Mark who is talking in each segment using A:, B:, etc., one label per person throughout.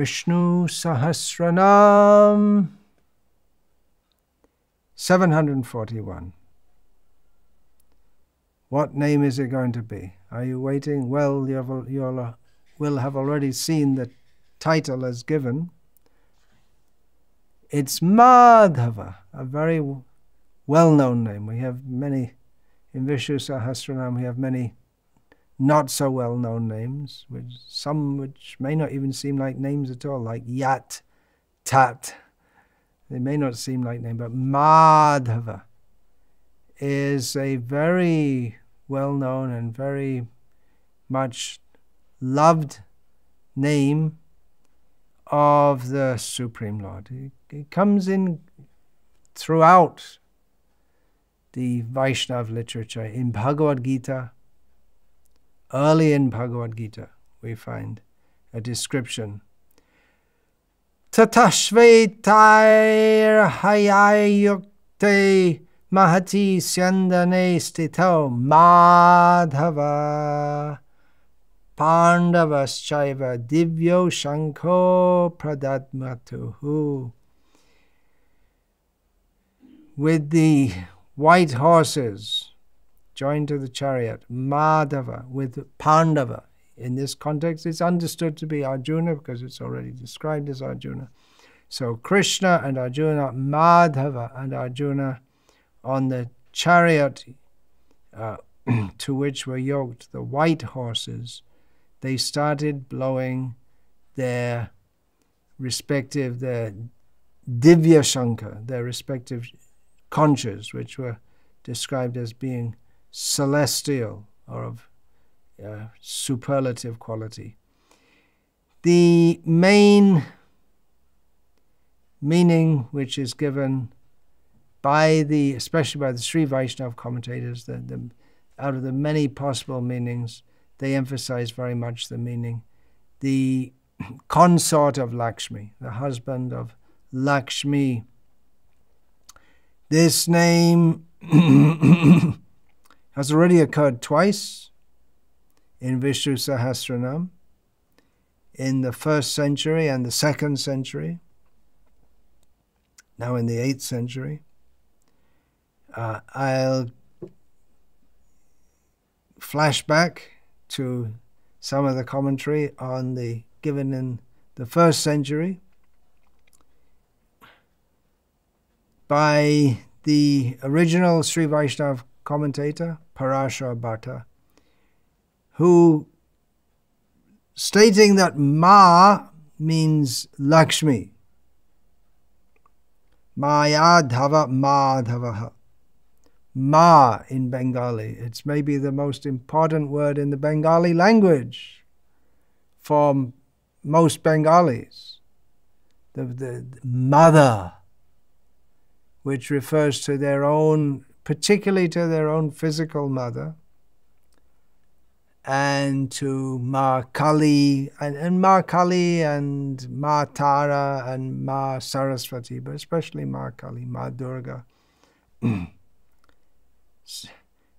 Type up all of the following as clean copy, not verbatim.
A: Vishnu Sahasranama 741. What name is it going to be? Are you waiting? Well, you will have already seen the title as given. It's Madhava, a very well-known name. We have many, in Vishnu Sahasranama, we have many not so well-known names, some which may not even seem like names at all, like Yat, Tat. They may not seem like names, but Madhava is a very well-known and very much loved name of the Supreme Lord. It comes in throughout the Vaishnava literature. In Bhagavad Gita, early in Bhagavad Gita, we find a description. Tatashvetair hayayukte mahati syandane stito Madhava Pandavaschaiva divyo shanko pradatmatuhu. With the white horses joined to the chariot, Madhava with Pandava. In this context, it's understood to be Arjuna because it's already described as Arjuna. So Krishna and Arjuna, Madhava and Arjuna on the chariot to which were yoked the white horses, they started blowing their respective, their Divya Shankar, their respective conches, which were described as being celestial or of superlative quality. The main meaning which is given by especially by the Sri Vaishnava commentators, out of the many possible meanings, they emphasize very much the meaning, the consort of Lakshmi, the husband of Lakshmi. This name has already occurred twice in Vishnu Sahasranama, in the 1st century and the 2nd century, now in the 8th century. I'll flash back to some of the commentary given in the 1st century by the original Sri Vaishnava commentator, Parashara Bhatta, who, stating that Ma means Lakshmi, Mayadhava Madhavaha. Ma in Bengali, it's maybe the most important word in the Bengali language for most Bengalis. The mother, which refers to their own, particularly to their own physical mother, and to Ma Kali, and Ma Kali and Ma Tara and Ma Saraswati, but especially Ma Kali, Ma Durga.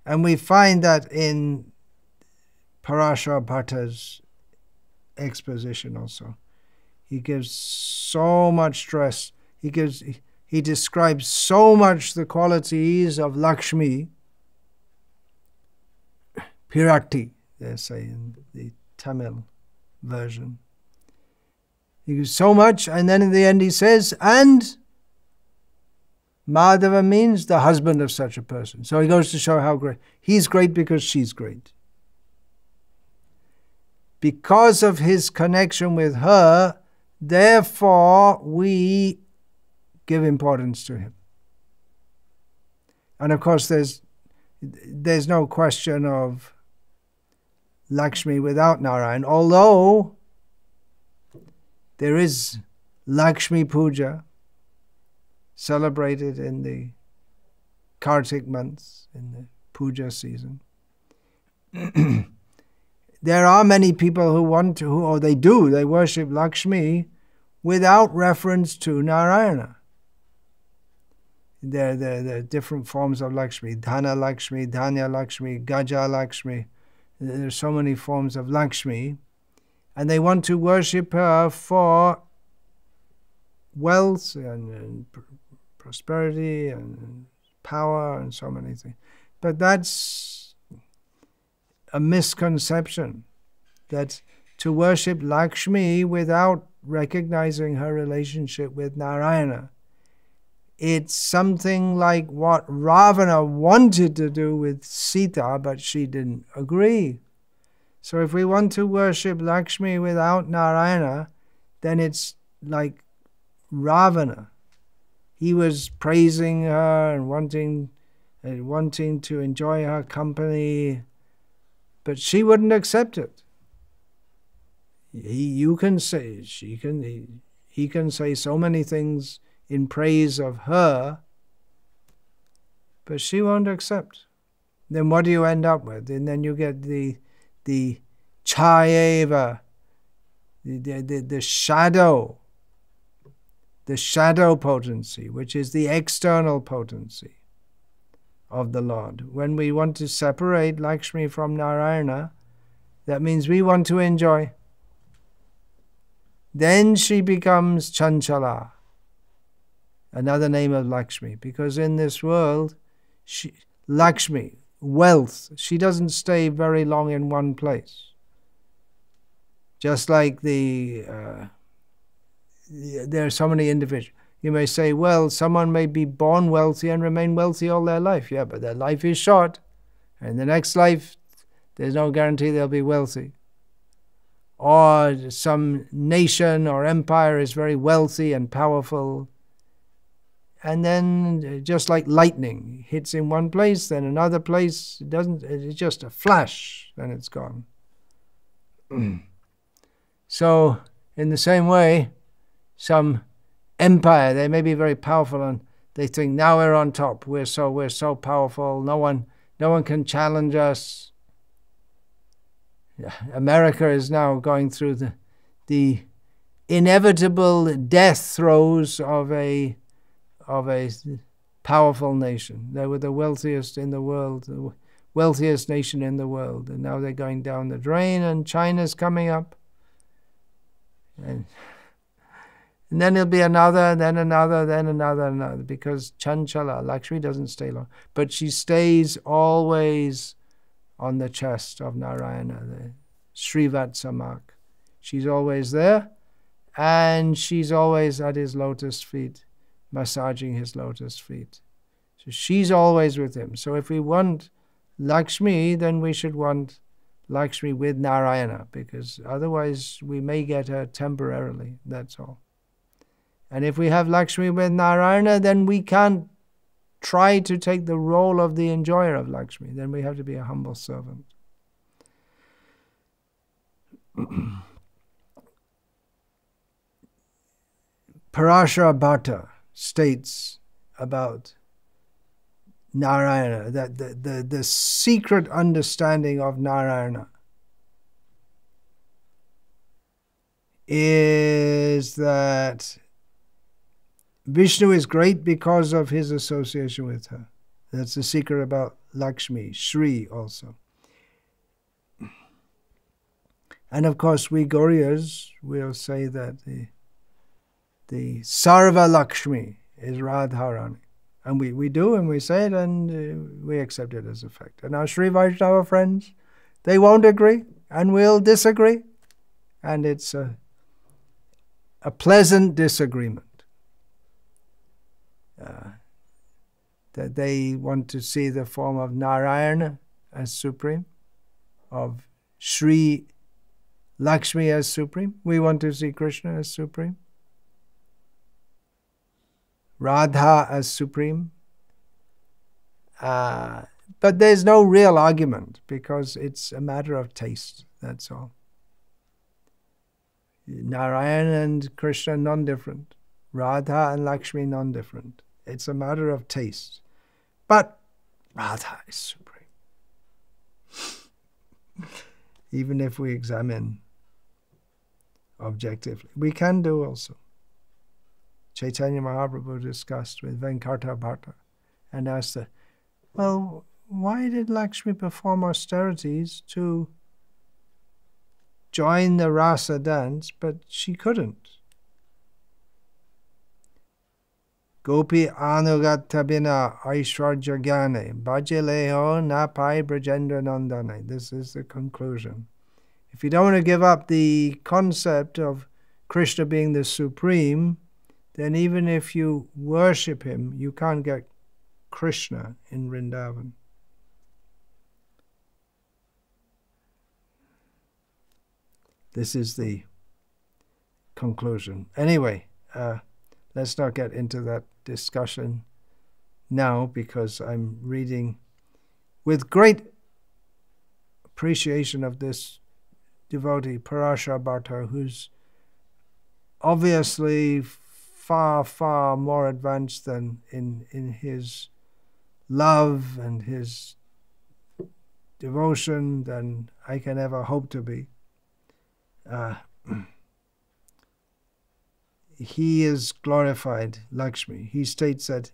A: And we find that in Parashara Bhatta's exposition also. He gives so much stress. He describes so much the qualities of Lakshmi, Pirakti, they say in the Tamil version. He gives so much, and then in the end he says, and Madhava means the husband of such a person. So he goes to show how great. He's great because she's great. Because of his connection with her, therefore we give importance to him. And of course there's no question of Lakshmi without Narayana, although there is Lakshmi Puja celebrated in the Kartik months, in the puja season. There are many people who want to, or they worship Lakshmi without reference to Narayana. There are different forms of Lakshmi, Dhana Lakshmi, Dhanya Lakshmi, Gaja Lakshmi. There are so many forms of Lakshmi, And they want to worship her for wealth and prosperity and power and so many things. But that's a misconception. That to worship Lakshmi without recognizing her relationship with Narayana, it's something like what Ravana wanted to do with Sita, but she didn't agree. So if we want to worship Lakshmi without Narayana, then it's like Ravana. He was praising her and wanting to enjoy her company, but she wouldn't accept it. He can say so many things in praise of her, but she won't accept. Then what do you end up with? And then you get the chayeva, the shadow potency, which is the external potency of the Lord. When we want to separate Lakshmi from Narayana, that means we want to enjoy. Then she becomes Chanchala, another name of Lakshmi, because in this world, Lakshmi, wealth, she doesn't stay very long in one place. Just like there are so many individuals. You may say, well, someone may be born wealthy and remain wealthy all their life. Yeah, but their life is short. And the next life, there's no guarantee they'll be wealthy. Or some nation or empire is very wealthy and powerful. And then, just like lightning, hits in one place, then another place, it's just a flash, then it's gone. So, in the same way, some empire, they may be very powerful and they think, now we're on top, we're so powerful, no one can challenge us. America is now going through the inevitable death throes of a powerful nation. They were the wealthiest in the world, the wealthiest nation in the world, and now they're going down the drain, and China's coming up. And then there'll be another, then another, then another, because Chanchala, Lakshmi, doesn't stay long. But she stays always on the chest of Narayana, the Srivatsa mark. She's always there, and she's always at his lotus feet, massaging his lotus feet. So she's always with him. So if we want Lakshmi, then we should want Lakshmi with Narayana, because otherwise we may get her temporarily, that's all. And if we have Lakshmi with Narayana, then we can't try to take the role of the enjoyer of Lakshmi. Then we have to be a humble servant. Parashara Bhatta states about Narayana, that the secret understanding of Narayana is that Vishnu is great because of his association with her. That's the secret about Lakshmi, Shri also. And of course, we Gauriyas will say that the Sarva Lakshmi is Radharani. And we do, and we say it, and we accept it as a fact. And our Sri Vaishnava friends, they won't agree, and we'll disagree. And it's a pleasant disagreement. That they want to see the form of Narayana as supreme, of Sri Lakshmi as supreme. We want to see Krishna as supreme, Radha as supreme. But there's no real argument, because it's a matter of taste, that's all. Narayana and Krishna non-different. Radha and Lakshmi non-different. It's a matter of taste. But Radha is supreme. Even if we examine objectively. We can do also. Chaitanya Mahaprabhu discussed with Venkata Bhatta and asked her, well, why did Lakshmi perform austerities to join the rasa dance, but she couldn't. Gopi anugattabina aishwarja gyane bhajaleho napai brajendra nandane. This is the conclusion. If you don't want to give up the concept of Krishna being the supreme, then even if you worship him, you can't get Krishna in Vrindavan. This is the conclusion. Anyway, let's not get into that discussion now, because I'm reading with great appreciation of this devotee, Parasha Bhatta, who's obviously far, far more advanced than in his love and his devotion than I can ever hope to be. He is glorified Lakshmi. He states that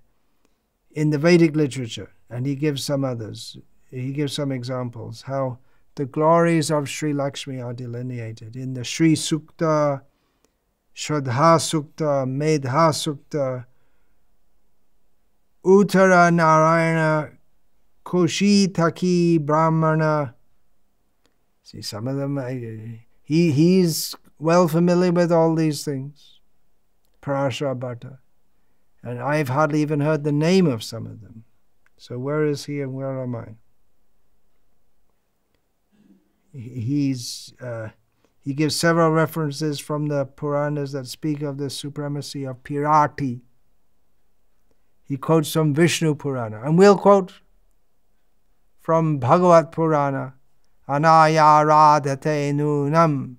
A: in the Vedic literature, and he gives some others, he gives some examples, how the glories of Sri Lakshmi are delineated. In the Sri Sukta, Shraddha Sukta, Medha Sukta, Uttara Narayana, Kushitaki Brahmana. See, some of them, he's well familiar with all these things, Parasha Bhatta. And I've hardly even heard the name of some of them. So where is he and where am I? He gives several references from the Puranas that speak of the supremacy of Pirati. He quotes from Vishnu Purana. And we'll quote from Bhagavat Purana, Anaya Radhate Nunam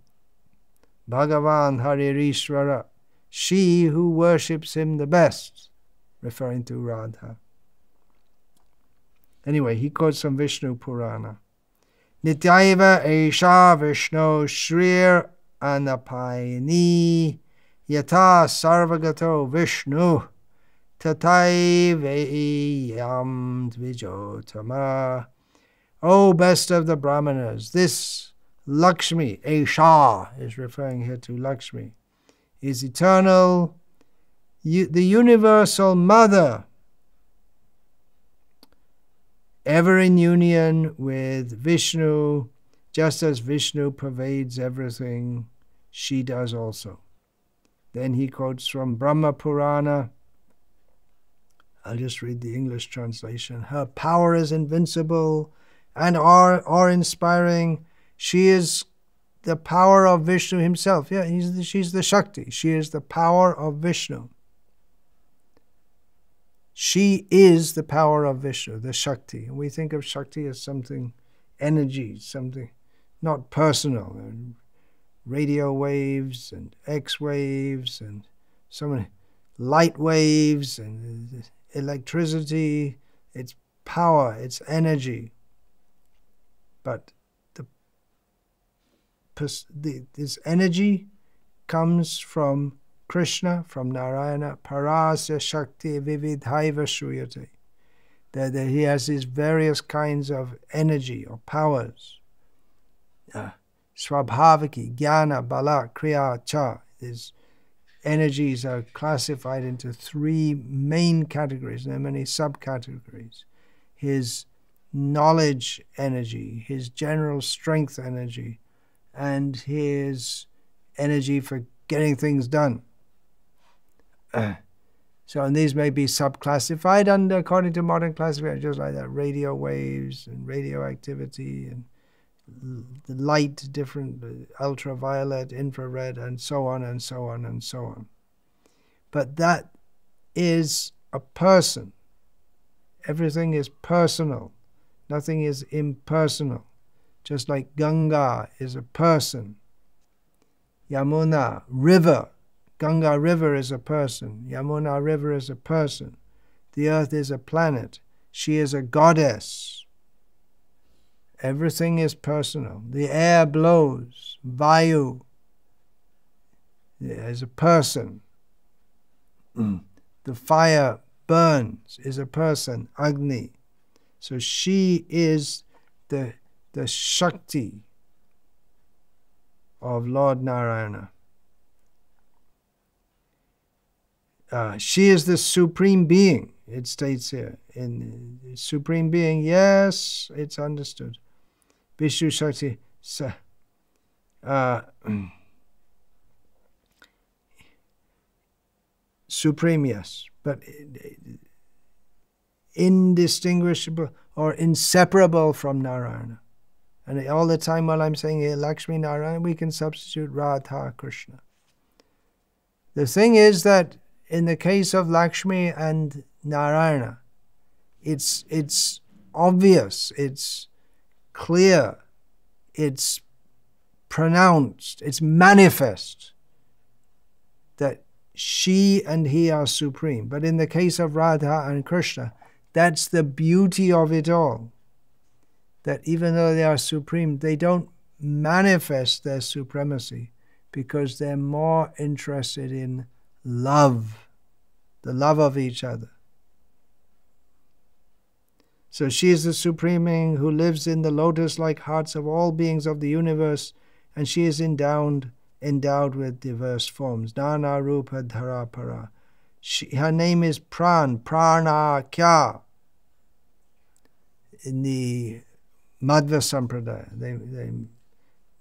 A: Bhagavan Haririshvara, she who worships him the best, referring to Radha. Anyway, he quotes from Vishnu Purana. Nityaiva Esha Vishnu Shrir Anapayani Yata Sarvagato Vishnu Tataiveiyam Dvijotama. O best of the Brahmanas, this Lakshmi, Esha, is referring here to Lakshmi, is eternal, the universal mother, ever in union with Vishnu. Just as Vishnu pervades everything, she does also. Then he quotes from Brahma Purana. I'll just read the English translation. Her power is invincible and awe-inspiring. She is the power of Vishnu himself. Yeah, she's the Shakti. She is the power of Vishnu. She is the power of Vishnu, the Shakti. And we think of Shakti as something, energy, something not personal. And radio waves and X waves and so many light waves and electricity. It's power, it's energy. But this energy comes from Krishna, from Narayana, Parasya Shakti Vividhaiva Shruyate. That he has these various kinds of energy or powers. Swabhaviki, Jnana, Bala, Kriya, Cha. These energies are classified into three main categories, and there are many subcategories. His knowledge energy, his general strength energy, and his energy for getting things done. So, and these may be subclassified under, according to modern classification, just like that, radio waves and radioactivity and the light, different ultraviolet, infrared, and so on and so on and so on. But that is a person. Everything is personal. Nothing is impersonal. Just like Ganga is a person. Yamuna, river. Ganga river is a person. Yamuna river is a person. The earth is a planet. She is a goddess. Everything is personal. The air blows. Vayu is a person. The fire burns is a person. Agni. So she is the Shakti. of Lord Narayana. She is the Supreme Being, it states here. In Supreme Being, yes, it's understood. Vishnu Shakti, Supreme, yes, but indistinguishable or inseparable from Narayana. And all the time while I'm saying here, Lakshmi Narayana, we can substitute Radha Krishna. The thing is that in the case of Lakshmi and Narayana, it's obvious, it's clear, it's pronounced, it's manifest that she and he are supreme. But in the case of Radha and Krishna, that's the beauty of it all. That even though they are supreme, they don't manifest their supremacy because they're more interested in love, the love of each other. So she is the Supreme Being who lives in the lotus-like hearts of all beings of the universe, and she is endowed with diverse forms. Nana Rupa Dhara Para. Her name is Pran, Prana Kya. In the Madhava Sampradaya, they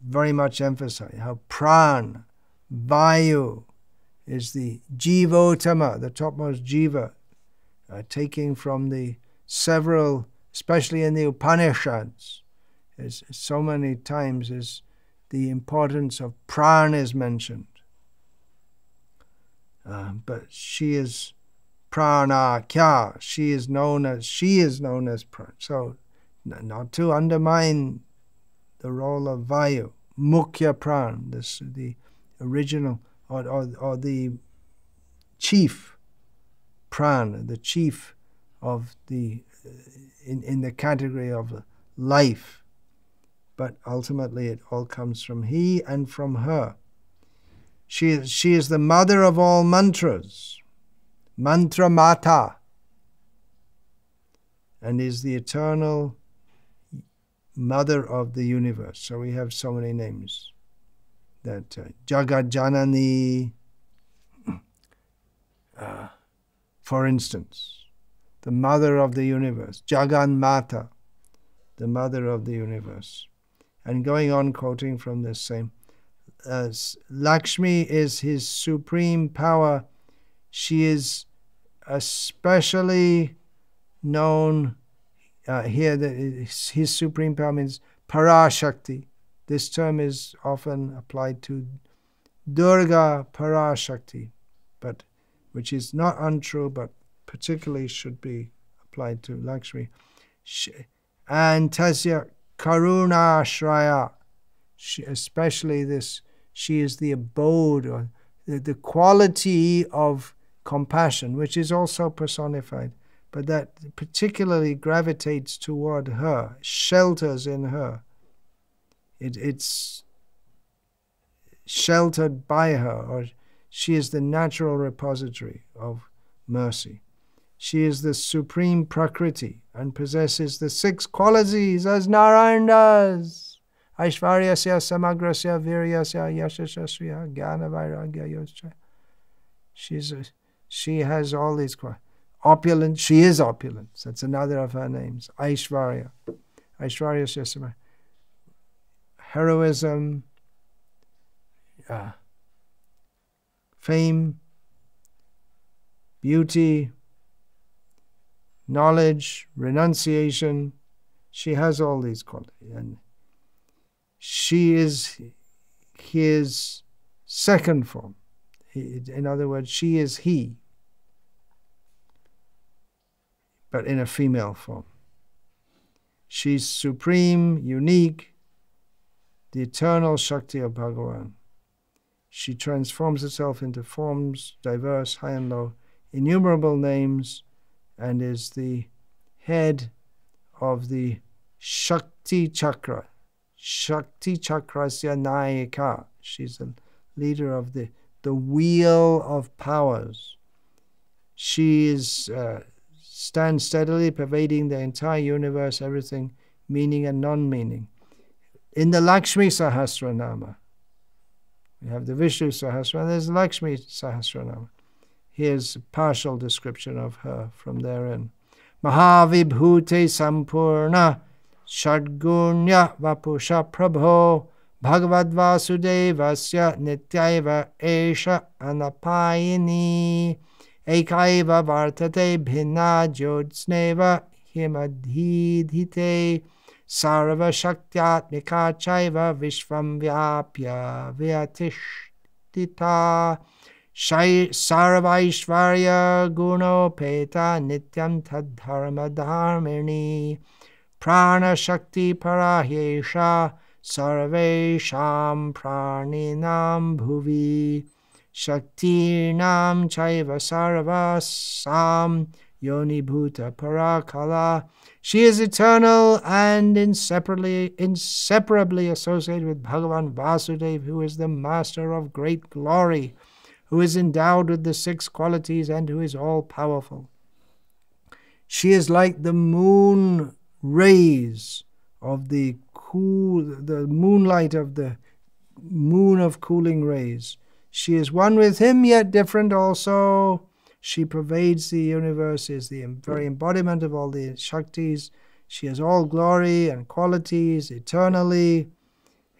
A: very much emphasize how Pran, Vayu, is the Jivotama, the topmost Jiva, taking from the several, especially in the Upanishads, as so many times as the importance of Pran is mentioned. But she is Prana Kya. She is known as Pran. So, not to undermine the role of Vayu, Mukhya Pran, the original or the chief Pran, the chief of the in the category of life. But ultimately it all comes from he and from her. She is the mother of all mantras, Mantra Mata, and is the eternal mother of the universe. So we have so many names. That Jagat Janani, for instance, the mother of the universe, Jagan Mata, the mother of the universe. And going on quoting from this same, Lakshmi is his supreme power. She is especially known here that his supreme power means Parashakti. This term is often applied to Durga Parashakti, but which is not untrue, but particularly should be applied to Lakshmi. And Tasya Karuna Shraya, especially this, she is the abode or the quality of compassion, which is also personified, but that particularly gravitates toward her, shelters in her. It's sheltered by her, or she is the natural repository of mercy. She is the supreme Prakriti and possesses the 6 qualities as Narayana does. Aishvaryasya, Samagrasya, Viryasya, Yashashasya, Jnana Vairagya Yoscha. She has all these qualities. Opulent, she is opulent. That's another of her names. Aishvarya. Aishvaryasya, Samagrasya. Heroism, fame, beauty, knowledge, renunciation. She has all these qualities. And she is his second form. In other words, she is he, but in a female form. She's supreme, unique, the eternal Shakti of Bhagavan. She transforms herself into forms, diverse, high and low, innumerable names, and is the head of the Shakti Chakra. Shakti Chakrasya Nayika. She's the leader of the wheel of powers. She is stands steadily, pervading the entire universe, everything, meaning and non-meaning. In the Lakshmi Sahasranama, We have the Vishnu Sahasranama, there's the Lakshmi Sahasranama. Here's a partial description of her from therein. Mahavibhute Sampurna Shadgunya Vapusha Prabho Bhagavad Vasudevasya Nityaiva Esha Anapayini Ekaiva Vartate Bhinna Jyotsneva Himadhidhite Sarva Shaktyatmika Chaiva Vishvam Vyapya Vyatishtita Sarvaishvarya Guno Peta Nityam Tadharma Dharmini Prana Shakti Parahyesha Sarvesham Praninam Bhuvi Shaktinam Chaiva Sarvasam Yoni Bhuta Parakala. She is eternal and inseparably associated with Bhagavan Vasudeva, who is the master of great glory, who is endowed with the 6 qualities and who is all-powerful. She is like the moon rays of the moonlight of the moon of cooling rays. She is one with him, yet different also. She pervades the universe, is the very embodiment of all the Shaktis. She has all glory and qualities eternally.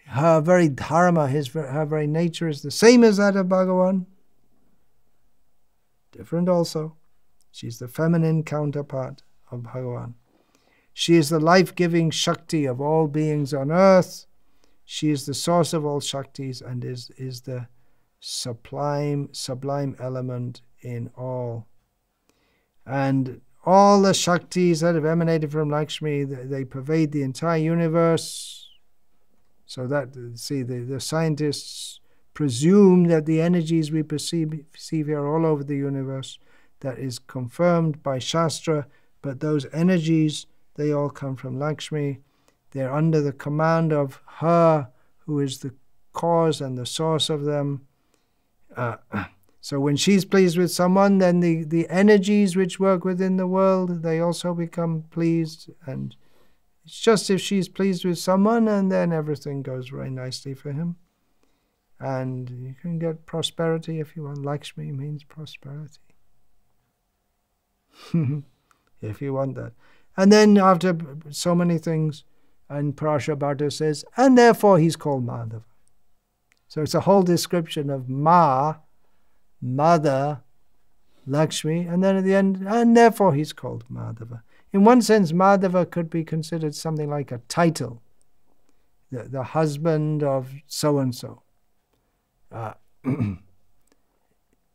A: Her very dharma, her very nature is the same as that of Bhagavan. Different also. She's the feminine counterpart of Bhagavan. She is the life-giving Shakti of all beings on earth. She is the source of all Shaktis and is the sublime element in all. And all the Shaktis that have emanated from Lakshmi, they pervade the entire universe. So that, see, the scientists presume that the energies we perceive here are all over the universe. That is confirmed by Shastra, but those energies, they all come from Lakshmi. They're under the command of her, who is the cause and the source of them. So when she's pleased with someone, then the energies which work within the world, they also become pleased. And it's just if she's pleased with someone, and then everything goes very nicely for him. And you can get prosperity if you want. Lakshmi means prosperity. If you want that. And then after so many things, and Parasha Bharta says, and therefore he's called Madhava. So it's a whole description of Mother, Lakshmi, and then at the end, and therefore he's called Madhava. In one sense, Madhava could be considered something like a title, the husband of so-and-so.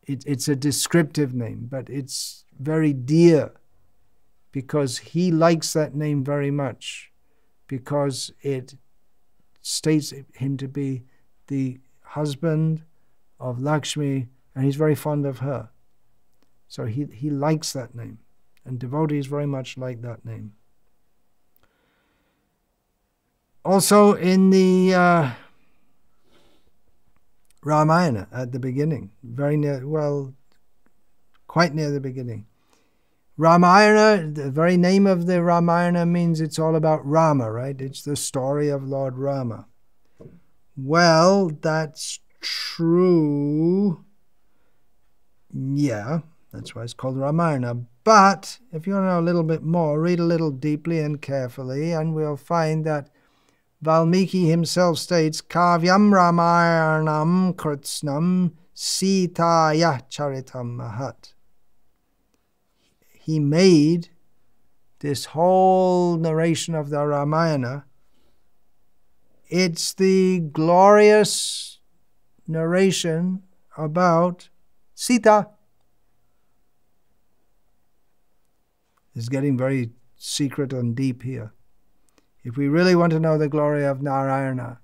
A: It's a descriptive name, but it's very dear because he likes that name very much, because it states him to be the husband of Lakshmi, and he's very fond of her. So he likes that name, and devotees very much like that name. Also in the Ramayana at the beginning, very near, well, quite near the beginning. Ramayana, the very name of the Ramayana means it's all about Rama, right? It's the story of Lord Rama. Well, that's true. Yeah, that's why it's called Ramayana. But if you want to know a little bit more, read a little deeply and carefully, and we'll find that Valmiki himself states, Kavyam Ramayanam Kritsnam Sitaya Charitam Mahat. He made this whole narration of the Ramayana. It's the glorious narration about Sita. It's getting very secret and deep here. If we really want to know the glory of Narayana,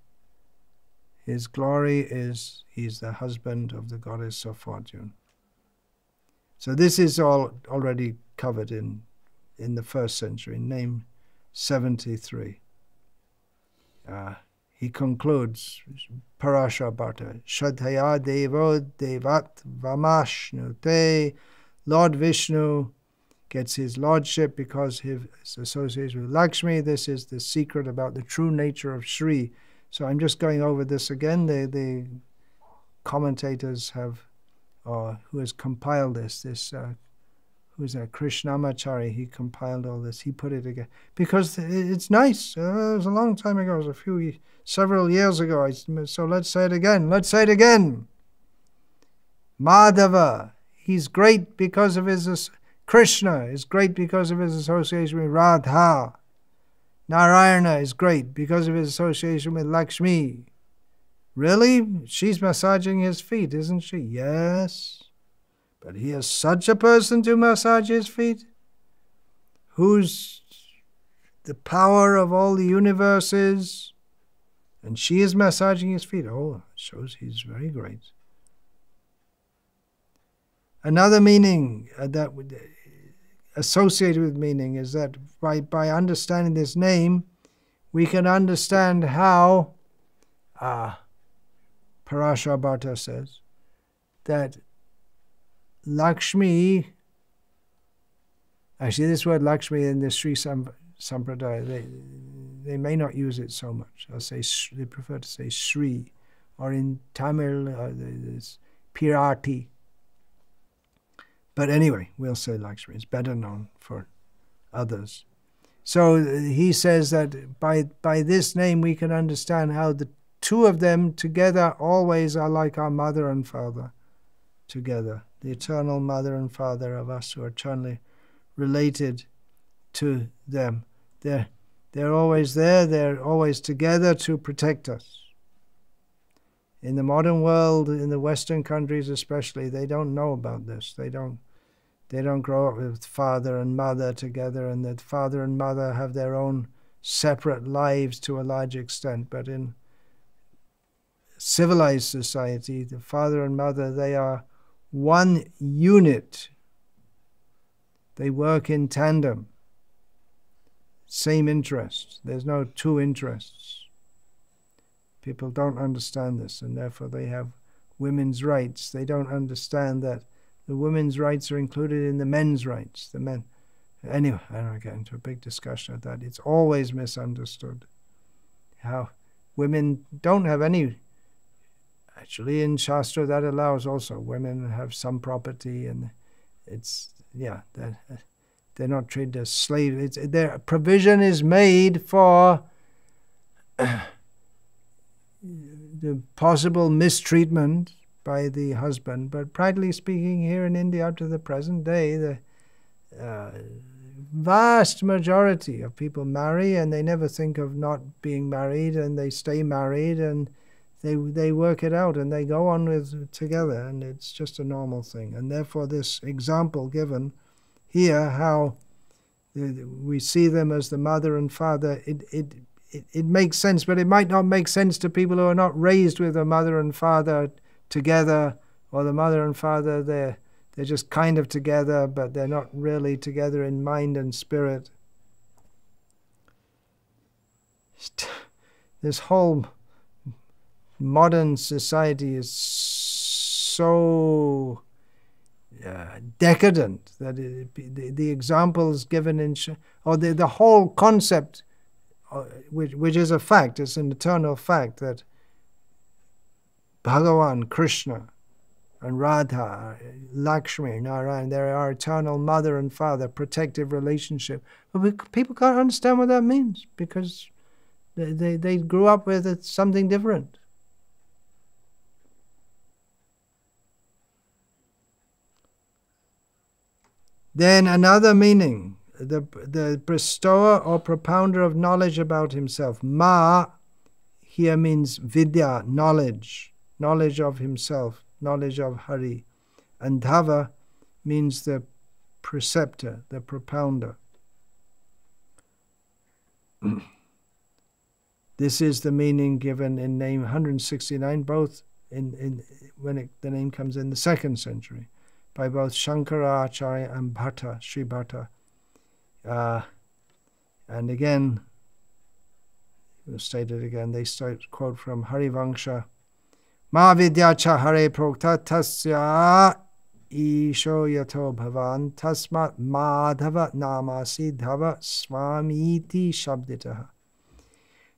A: his glory is he's the husband of the goddess of fortune. So this is all already covered in the 1st century, name 73. He concludes, Parasha Bharta, Shadhaya Devo Devat Vamashnute. Lord Vishnu gets his lordship because he's associated with Lakshmi. This is the secret about the true nature of Shri. So I'm just going over this again. commentators have, or who has compiled this who's a Krishnamachari, he compiled all this, he put it again, because it's nice. It was a long time ago, it was several years ago, so let's say it again, Madhava, he's great because of his, Krishna is great because of his association with Radha. Narayana is great because of his association with Lakshmi. Really? She's massaging his feet, isn't she? Yes. But he is such a person to massage his feet, who's the power of all the universes, and she is massaging his feet. Oh, it shows he's very great. Another meaning that associated with meaning is that by understanding this name, we can understand how Parashar Bhatta says that Lakshmi, actually this word Lakshmi in the Sri Sampradaya, they may not use it so much. They prefer to say Sri, or in Tamil there's Pirati. But anyway, we'll say Lakshmi. It's better known for others. So he says that by this name we can understand how the two of them together always are like our mother and father together. The eternal mother and father of us who are eternally related to them. They're always there, they're always together to protect us. In the modern world, in the Western countries especially, they don't know about this. They don't grow up with father and mother together, and that father and mother have their own separate lives to a large extent. But in civilized society, the father and mother, they are one unit. They work in tandem. Same interests. There's no two interests. People don't understand this, and therefore they have women's rights. They don't understand that the women's rights are included in the men's rights. The men. Anyway, I don't get into a big discussion of that. It's always misunderstood how women don't have any. Actually, in Shastra, that allows also women have some property, and it's, yeah, they're not treated as slaves. Their provision is made for the possible mistreatment by the husband. But practically speaking, here in India up to the present day, the vast majority of people marry and they never think of not being married, and they stay married, and they work it out and they go on with together, and it's just a normal thing. And therefore this example given here, how we see them as the mother and father, it makes sense, but it might not make sense to people who are not raised with a mother and father together, or the mother and father, they're just kind of together, but they're not really together in mind and spirit. This whole modern society is so decadent that the examples given in, or the whole concept, which is a fact, it's an eternal fact, that Bhagavan, Krishna, and Radha, Lakshmi, Narayana, they're our eternal mother and father, protective relationship. But people can't understand what that means, because they grew up with something different. Then another meaning, the bestower or propounder of knowledge about himself. Ma here means vidya, knowledge of himself, knowledge of Hari. And Dhava means the preceptor, the propounder. This is the meaning given in name 169, both when the name comes in the 2nd century, by both Shankaracharya and Bhatta, Sri Bhatta. And again, we'll state it again, they quote from Harivangsha, Ma vidyacha hare prokta tasya isho yato bhavan tasmat madhava namasi dhava swamiti shabditaha.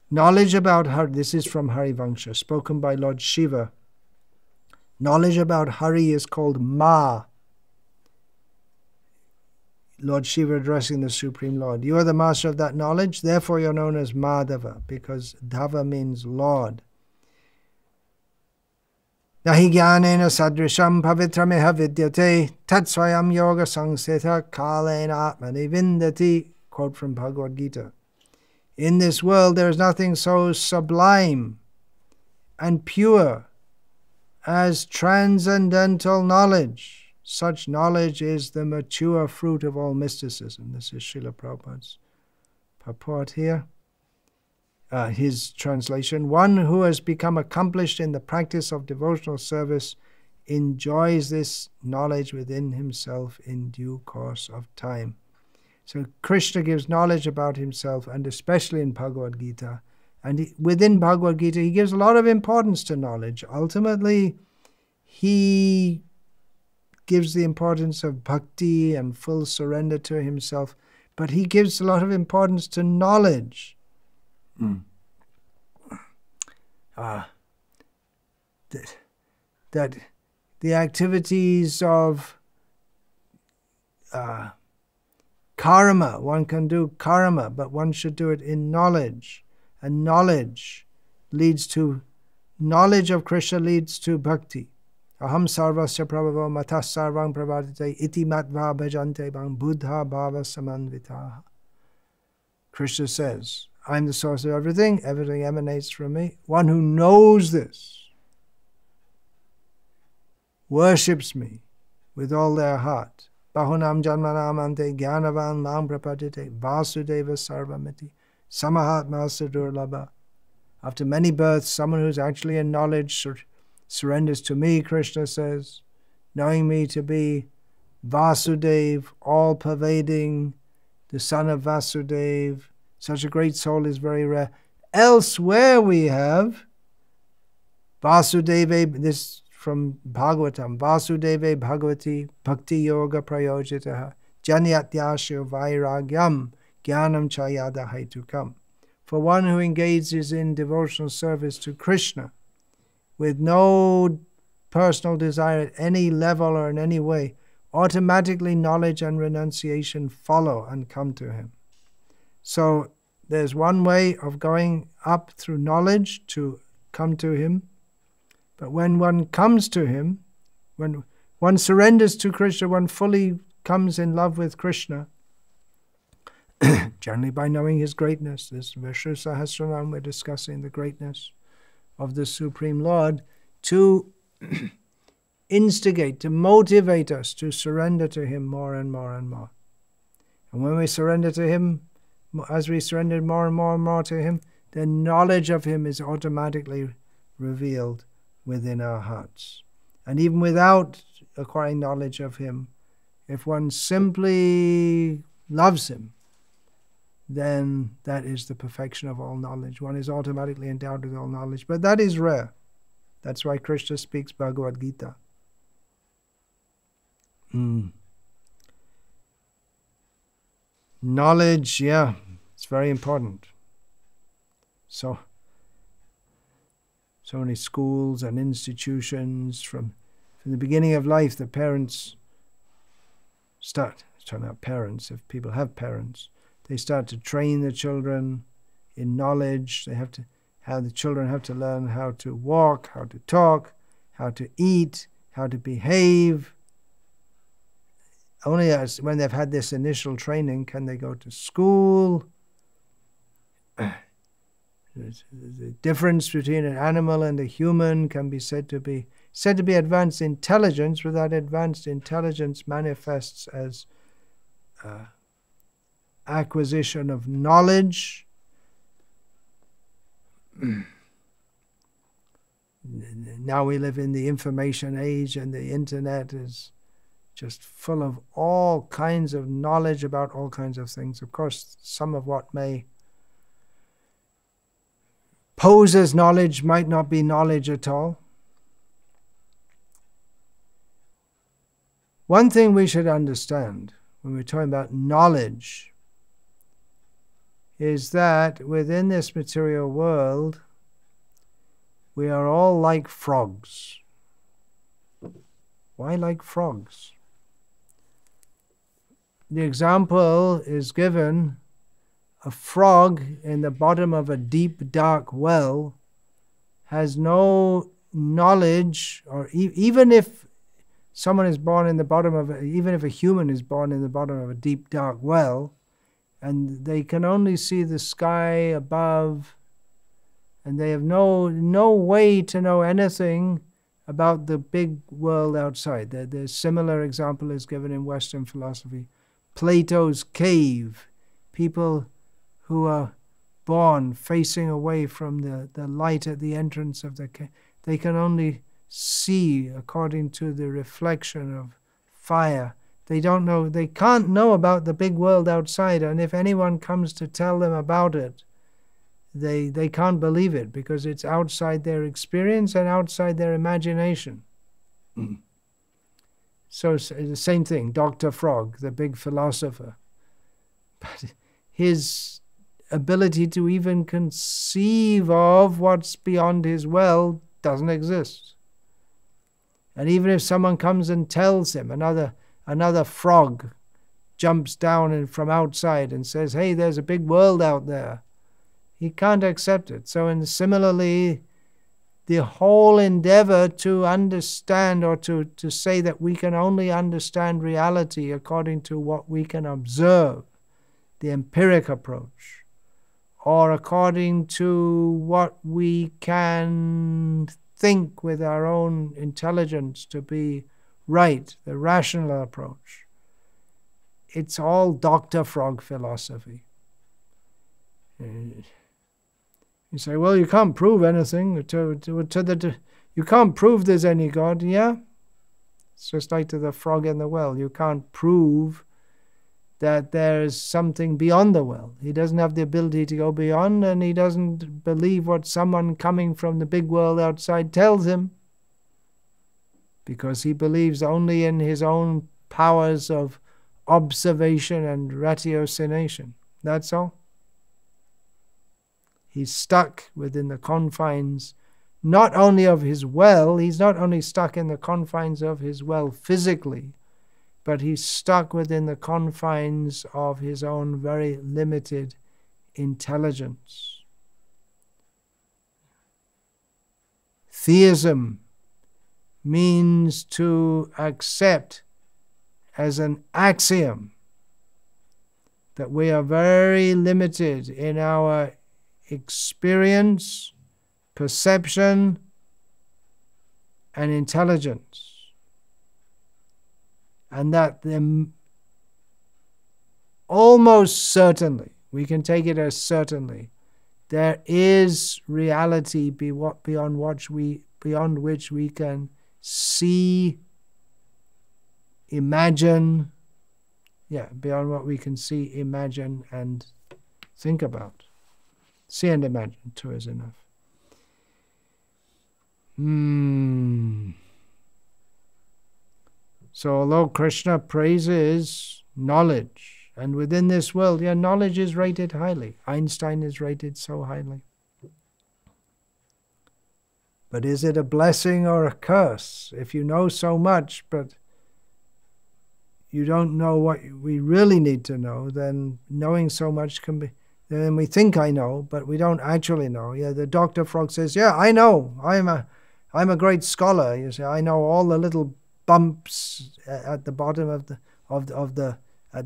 A: Knowledge about Hari, this is from Harivangsha, spoken by Lord Shiva, Knowledge about Hari is called Ma. Lord Shiva addressing the Supreme Lord. You are the master of that knowledge, therefore you're known as Madhava, because Dhava means Lord. Nahi jnanena sadrisham pavitramiha vidyate tatsvayam yoga sangseta kalena atmani vindati. Quote from Bhagavad Gita. In this world there is nothing so sublime and pure as transcendental knowledge. Such knowledge is the mature fruit of all mysticism. This is Srila Prabhupada's purport here. His translation. One who has become accomplished in the practice of devotional service enjoys this knowledge within himself in due course of time. So Krishna gives knowledge about himself, and especially in Bhagavad Gita. And within Bhagavad Gita, he gives a lot of importance to knowledge. Ultimately, he gives the importance of bhakti and full surrender to himself, but he gives a lot of importance to knowledge. That the activities of karma, one can do karma, but one should do it in knowledge. And knowledge leads to, knowledge of Krishna leads to bhakti. Aham sarvasya prabhavo matas sarvang pravadite iti matva bhajante bang buddha bhava samanvitaha. Krishna says, I'm the source of everything, everything emanates from me. One who knows this, worships me with all their heart. Bahunam janmanamante gyanavan mam prapadite vasudeva sarvamiti samahatma sadurlabha. After many births, someone who's actually in knowledge surrenders to me, Krishna says, knowing me to be Vasudev, all-pervading, the son of Vasudev. Such a great soul is very rare. Elsewhere we have Vasudeva, this from Bhagavatam, Vasudeva Bhagavati Bhakti Yoga Prayojitaha Janyatyasya Vairagyam Jnanam Chayada Haitukam. For one who engages in devotional service to Krishna with no personal desire at any level or in any way, automatically knowledge and renunciation follow and come to him. So there's one way of going up through knowledge to come to him. But when one comes to him, when one surrenders to Krishna, one fully comes in love with Krishna, generally by knowing his greatness. This Vishnu Sahasranama, we're discussing the greatness of the Supreme Lord, to instigate, to motivate us to surrender to him more and more and more. And when we surrender to him, as we surrender more and more and more to him, then knowledge of him is automatically revealed within our hearts. And even without acquiring knowledge of him, if one simply loves him, then that is the perfection of all knowledge. One is automatically endowed with all knowledge. But that is rare. That's why Krishna speaks Bhagavad Gita. Knowledge, yeah, it's very important. So many schools and institutions, from the beginning of life, the parents start, talking about parents, if people have parents, they start to train the children in knowledge. They have to, how the children have to learn how to walk, how to talk, how to eat, how to behave. Only when they've had this initial training can they go to school. The difference between an animal and a human can be said to be advanced intelligence, but that advanced intelligence manifests as acquisition of knowledge. Now we live in the information age, and the internet is just full of all kinds of knowledge about all kinds of things. Of course, some of what may pose as knowledge might not be knowledge at all. One thing we should understand when we're talking about knowledge is that within this material world, we are all like frogs. Why like frogs? The example is given, a frog in the bottom of a deep, dark well has no knowledge, or even if someone is born in the bottom of even if a human is born in the bottom of a deep, dark well, and they can only see the sky above, and they have no way to know anything about the big world outside. The similar example is given in Western philosophy. Plato's cave, people who are born facing away from the light at the entrance of the cave, they can only see according to the reflection of fire. They don't know, they can't know about the big world outside, and if anyone comes to tell them about it, they can't believe it because it's outside their experience and outside their imagination. So the same thing, Dr. Frog, the big philosopher. But his ability to even conceive of what's beyond his well doesn't exist. And even if someone comes and tells him, another frog jumps down from outside and says, hey, there's a big world out there, he can't accept it. So similarly, the whole endeavor to understand, or to say that we can only understand reality according to what we can observe, the empiric approach, or according to what we can think with our own intelligence to be right, the rational approach. It's all Dr. Frog philosophy. You say, well, you can't prove anything. You can't prove there's any God. Yeah? It's just like to the frog in the well. You can't prove that there's something beyond the well. He doesn't have the ability to go beyond, and he doesn't believe what someone coming from the big world outside tells him, because he believes only in his own powers of observation and ratiocination. That's all. He's stuck within the confines not only of his well, he's not only stuck in the confines of his well physically, but he's stuck within the confines of his own very limited intelligence. Theism means to accept as an axiom that we are very limited in our experience, perception, and intelligence, and that almost certainly, we can take it as certainly, there is reality beyond which we can see, imagine, beyond what we can see, imagine, and think about. See and imagine, too, is enough. So although Krishna praises knowledge, and within this world, knowledge is rated highly. Einstein is rated so highly. But is it a blessing or a curse? If you know so much, but you don't know what we really need to know, then knowing so much can be... Then we think I know, but we don't actually know. The Dr. Frog says, I know. I'm a great scholar. You say, I know all the little bumps at the bottom of the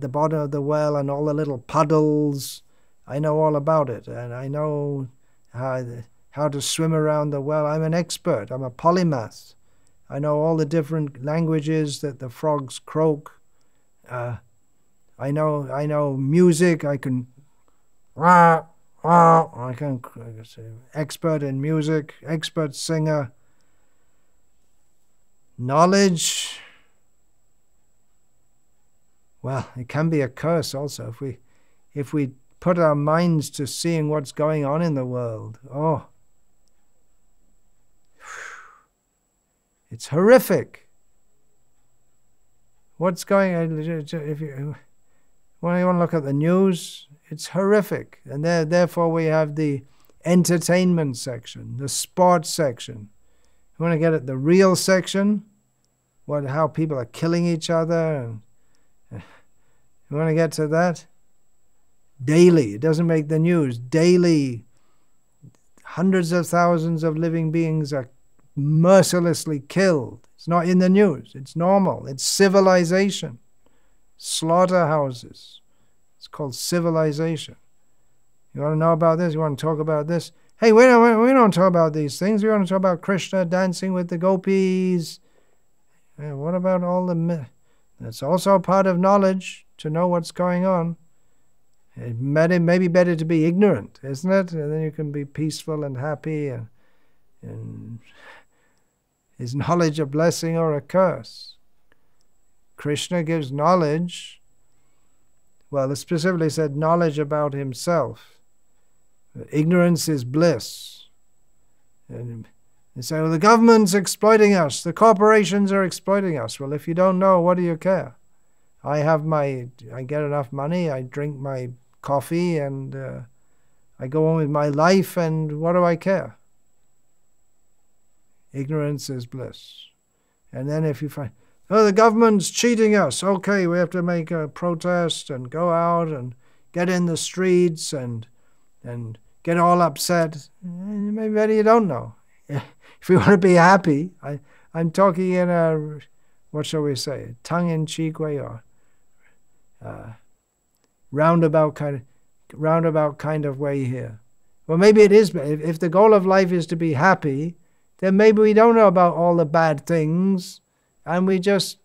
A: bottom of the well, and all the little puddles. I know all about it, and I know how to swim around the well. I'm an expert. I'm a polymath. I know all the different languages that the frogs croak. I know music. I can expert in music, expert singer. Knowledge, well, it can be a curse also if we put our minds to seeing what's going on in the world. It's horrific. What's going on? If you want to look at the news, it's horrific. And therefore we have the entertainment section, the sports section. You want to get at the real section? how people are killing each other. And, you want to get to that? Daily, it doesn't make the news. Daily, hundreds of thousands of living beings are mercilessly killed. It's not in the news. It's normal. It's civilization. Slaughterhouses. It's called civilization. You want to know about this? You want to talk about this? Hey, we don't talk about these things. We want to talk about Krishna dancing with the gopis. What about all the... That's also part of knowledge, to know what's going on. It may be better to be ignorant, isn't it? And then you can be peaceful and happy. And is knowledge a blessing or a curse? Krishna gives knowledge. Well, it specifically said knowledge about himself. Ignorance is bliss. And they say, well, the government's exploiting us. The corporations are exploiting us. Well, if you don't know, what do you care? I get enough money, I drink my coffee, and I go on with my life, and what do I care? Ignorance is bliss. And then if you find, oh, the government's cheating us, okay, we have to make a protest and go out and get in the streets and get all upset. Maybe better you don't know. If you want to be happy, I'm talking in a, what shall we say, tongue-in-cheek way, or roundabout kind of way here. Well, maybe it is. If the goal of life is to be happy, then maybe we don't know about all the bad things, and we just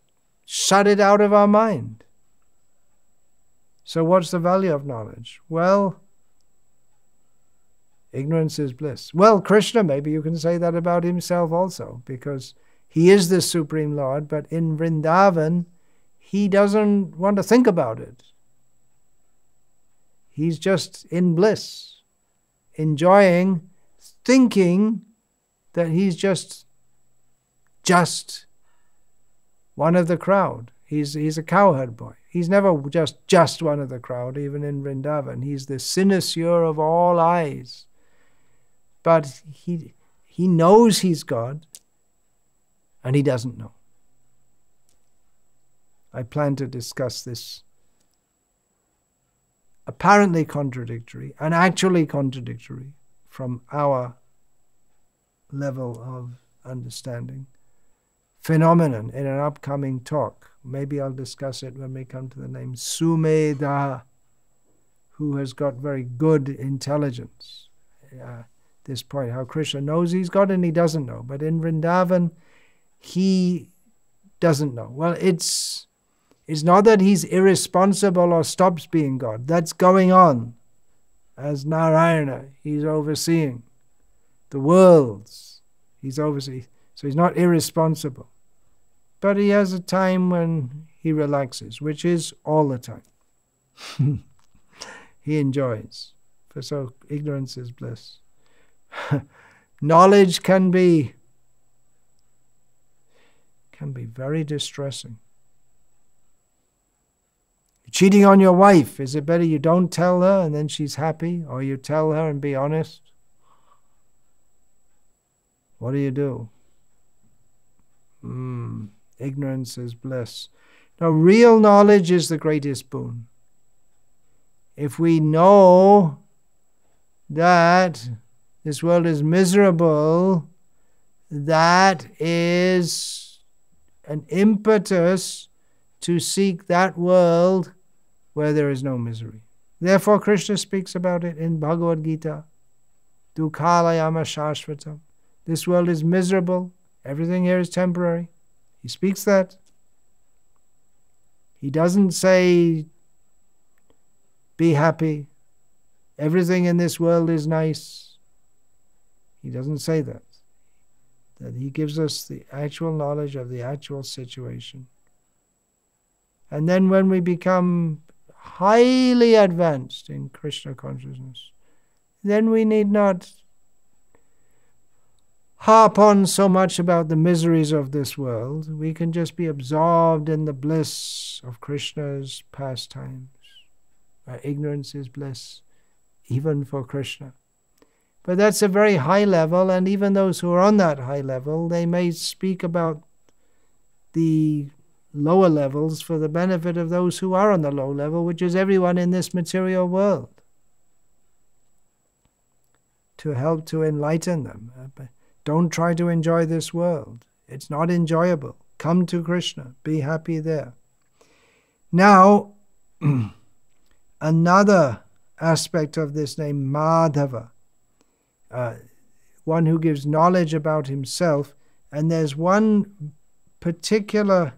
A: shut it out of our mind. So what's the value of knowledge? Well, ignorance is bliss. Well, Krishna, maybe you can say that about himself also, because he is the Supreme Lord, but in Vrindavan, he doesn't want to think about it. He's just in bliss, enjoying, thinking that he's just one of the crowd. He's a cowherd boy. He's never just one of the crowd, even in Vrindavan. He's the cynosure of all eyes. But he knows he's God, and he doesn't know. I plan to discuss this apparently contradictory and actually contradictory from our level of understanding phenomenon in an upcoming talk. Maybe I'll discuss it when we come to the name Sumedha, who has got very good intelligence. This point, how Krishna knows he's God and he doesn't know. But in Vrindavan, he doesn't know. Well, it's not that he's irresponsible or stops being God. That's going on. As Narayana, he's overseeing the worlds. He's overseeing. So he's not irresponsible. But he has a time when he relaxes, which is all the time. He enjoys. For so ignorance is bliss. Knowledge can be very distressing. Cheating on your wife, is it better you don't tell her and then she's happy, or you tell her and be honest? What do? Ignorance is bliss. Now, real knowledge is the greatest boon. If we know that this world is miserable, that is an impetus to seek that world where there is no misery. Therefore, Krishna speaks about it in Bhagavad Gita. Dukhalayama shashvatam. This world is miserable. Everything here is temporary. He speaks that. He doesn't say, be happy. Everything in this world is nice. He doesn't say that. That he gives us the actual knowledge of the actual situation. And then when we become highly advanced in Krishna consciousness, then we need not harp on so much about the miseries of this world. We can just be absorbed in the bliss of Krishna's pastimes. Ignorance is bliss, even for Krishna. But that's a very high level, and even those who are on that high level, they may speak about the lower levels for the benefit of those who are on the low level, which is everyone in this material world, to help to enlighten them. Don't try to enjoy this world. It's not enjoyable. Come to Krishna. Be happy there. Now, another aspect of this name, Madhava, one who gives knowledge about himself, and there's one particular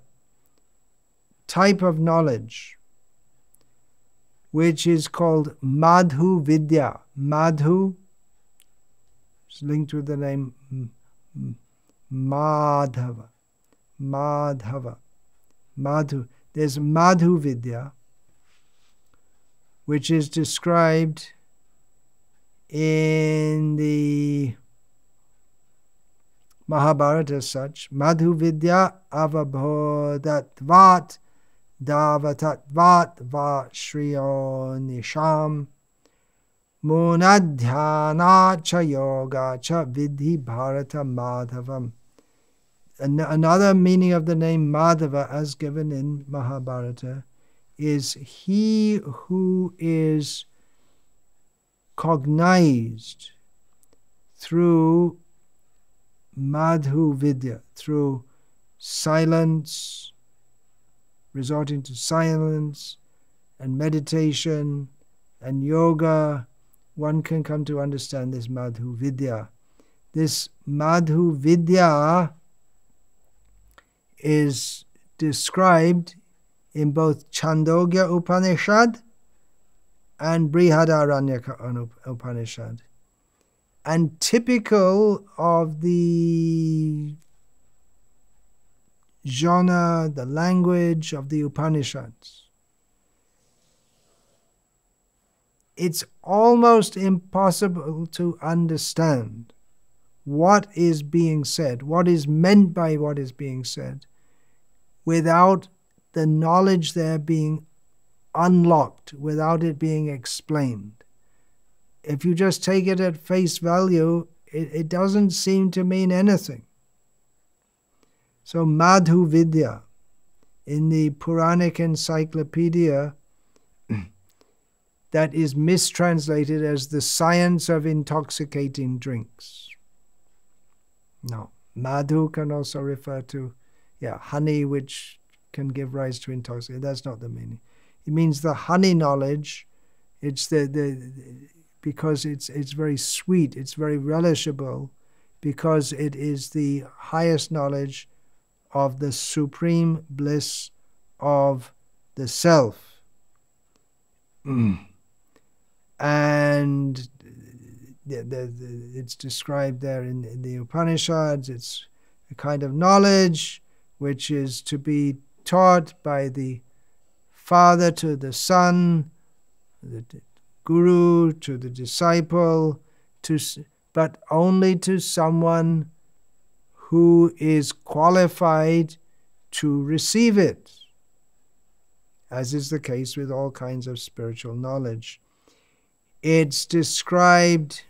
A: type of knowledge which is called Madhu Vidya. Madhu is linked with the name Madhava. Madhava. Madhu. There's Madhu Vidya, which is described in the Mahabharata as such. Madhu Vidya avabhodatvat davatatvat va shriyo nisham munadhyana cha yoga cha vidhi bharata madhavam. Another meaning of the name Madhava, as given in Mahabharata, is he who is cognized through Madhu Vidya, through silence, resorting to silence and meditation and yoga. One can come to understand this Madhu Vidya. This Madhu Vidya is described in both Chandogya Upanishad and Brihadaranyaka Upanishad, and typical of the genre, the language of the Upanishads. It's almost impossible to understand what is being said, what is meant by what is being said, without the knowledge there being unlocked, without it being explained. If you just take it at face value, it doesn't seem to mean anything. So Madhu Vidya, in the Puranic encyclopedia, that is mistranslated as the science of intoxicating drinks. No, Madhu can also refer to honey, which can give rise to intoxication. That's not the meaning. It means the honey knowledge. It's because it's very sweet, it's very relishable, because it is the highest knowledge of the supreme bliss of the self. And it's described there in the Upanishads. It's a kind of knowledge which is to be taught by the father to the son, the guru to the disciple, but only to someone who is qualified to receive it, as is the case with all kinds of spiritual knowledge. It's described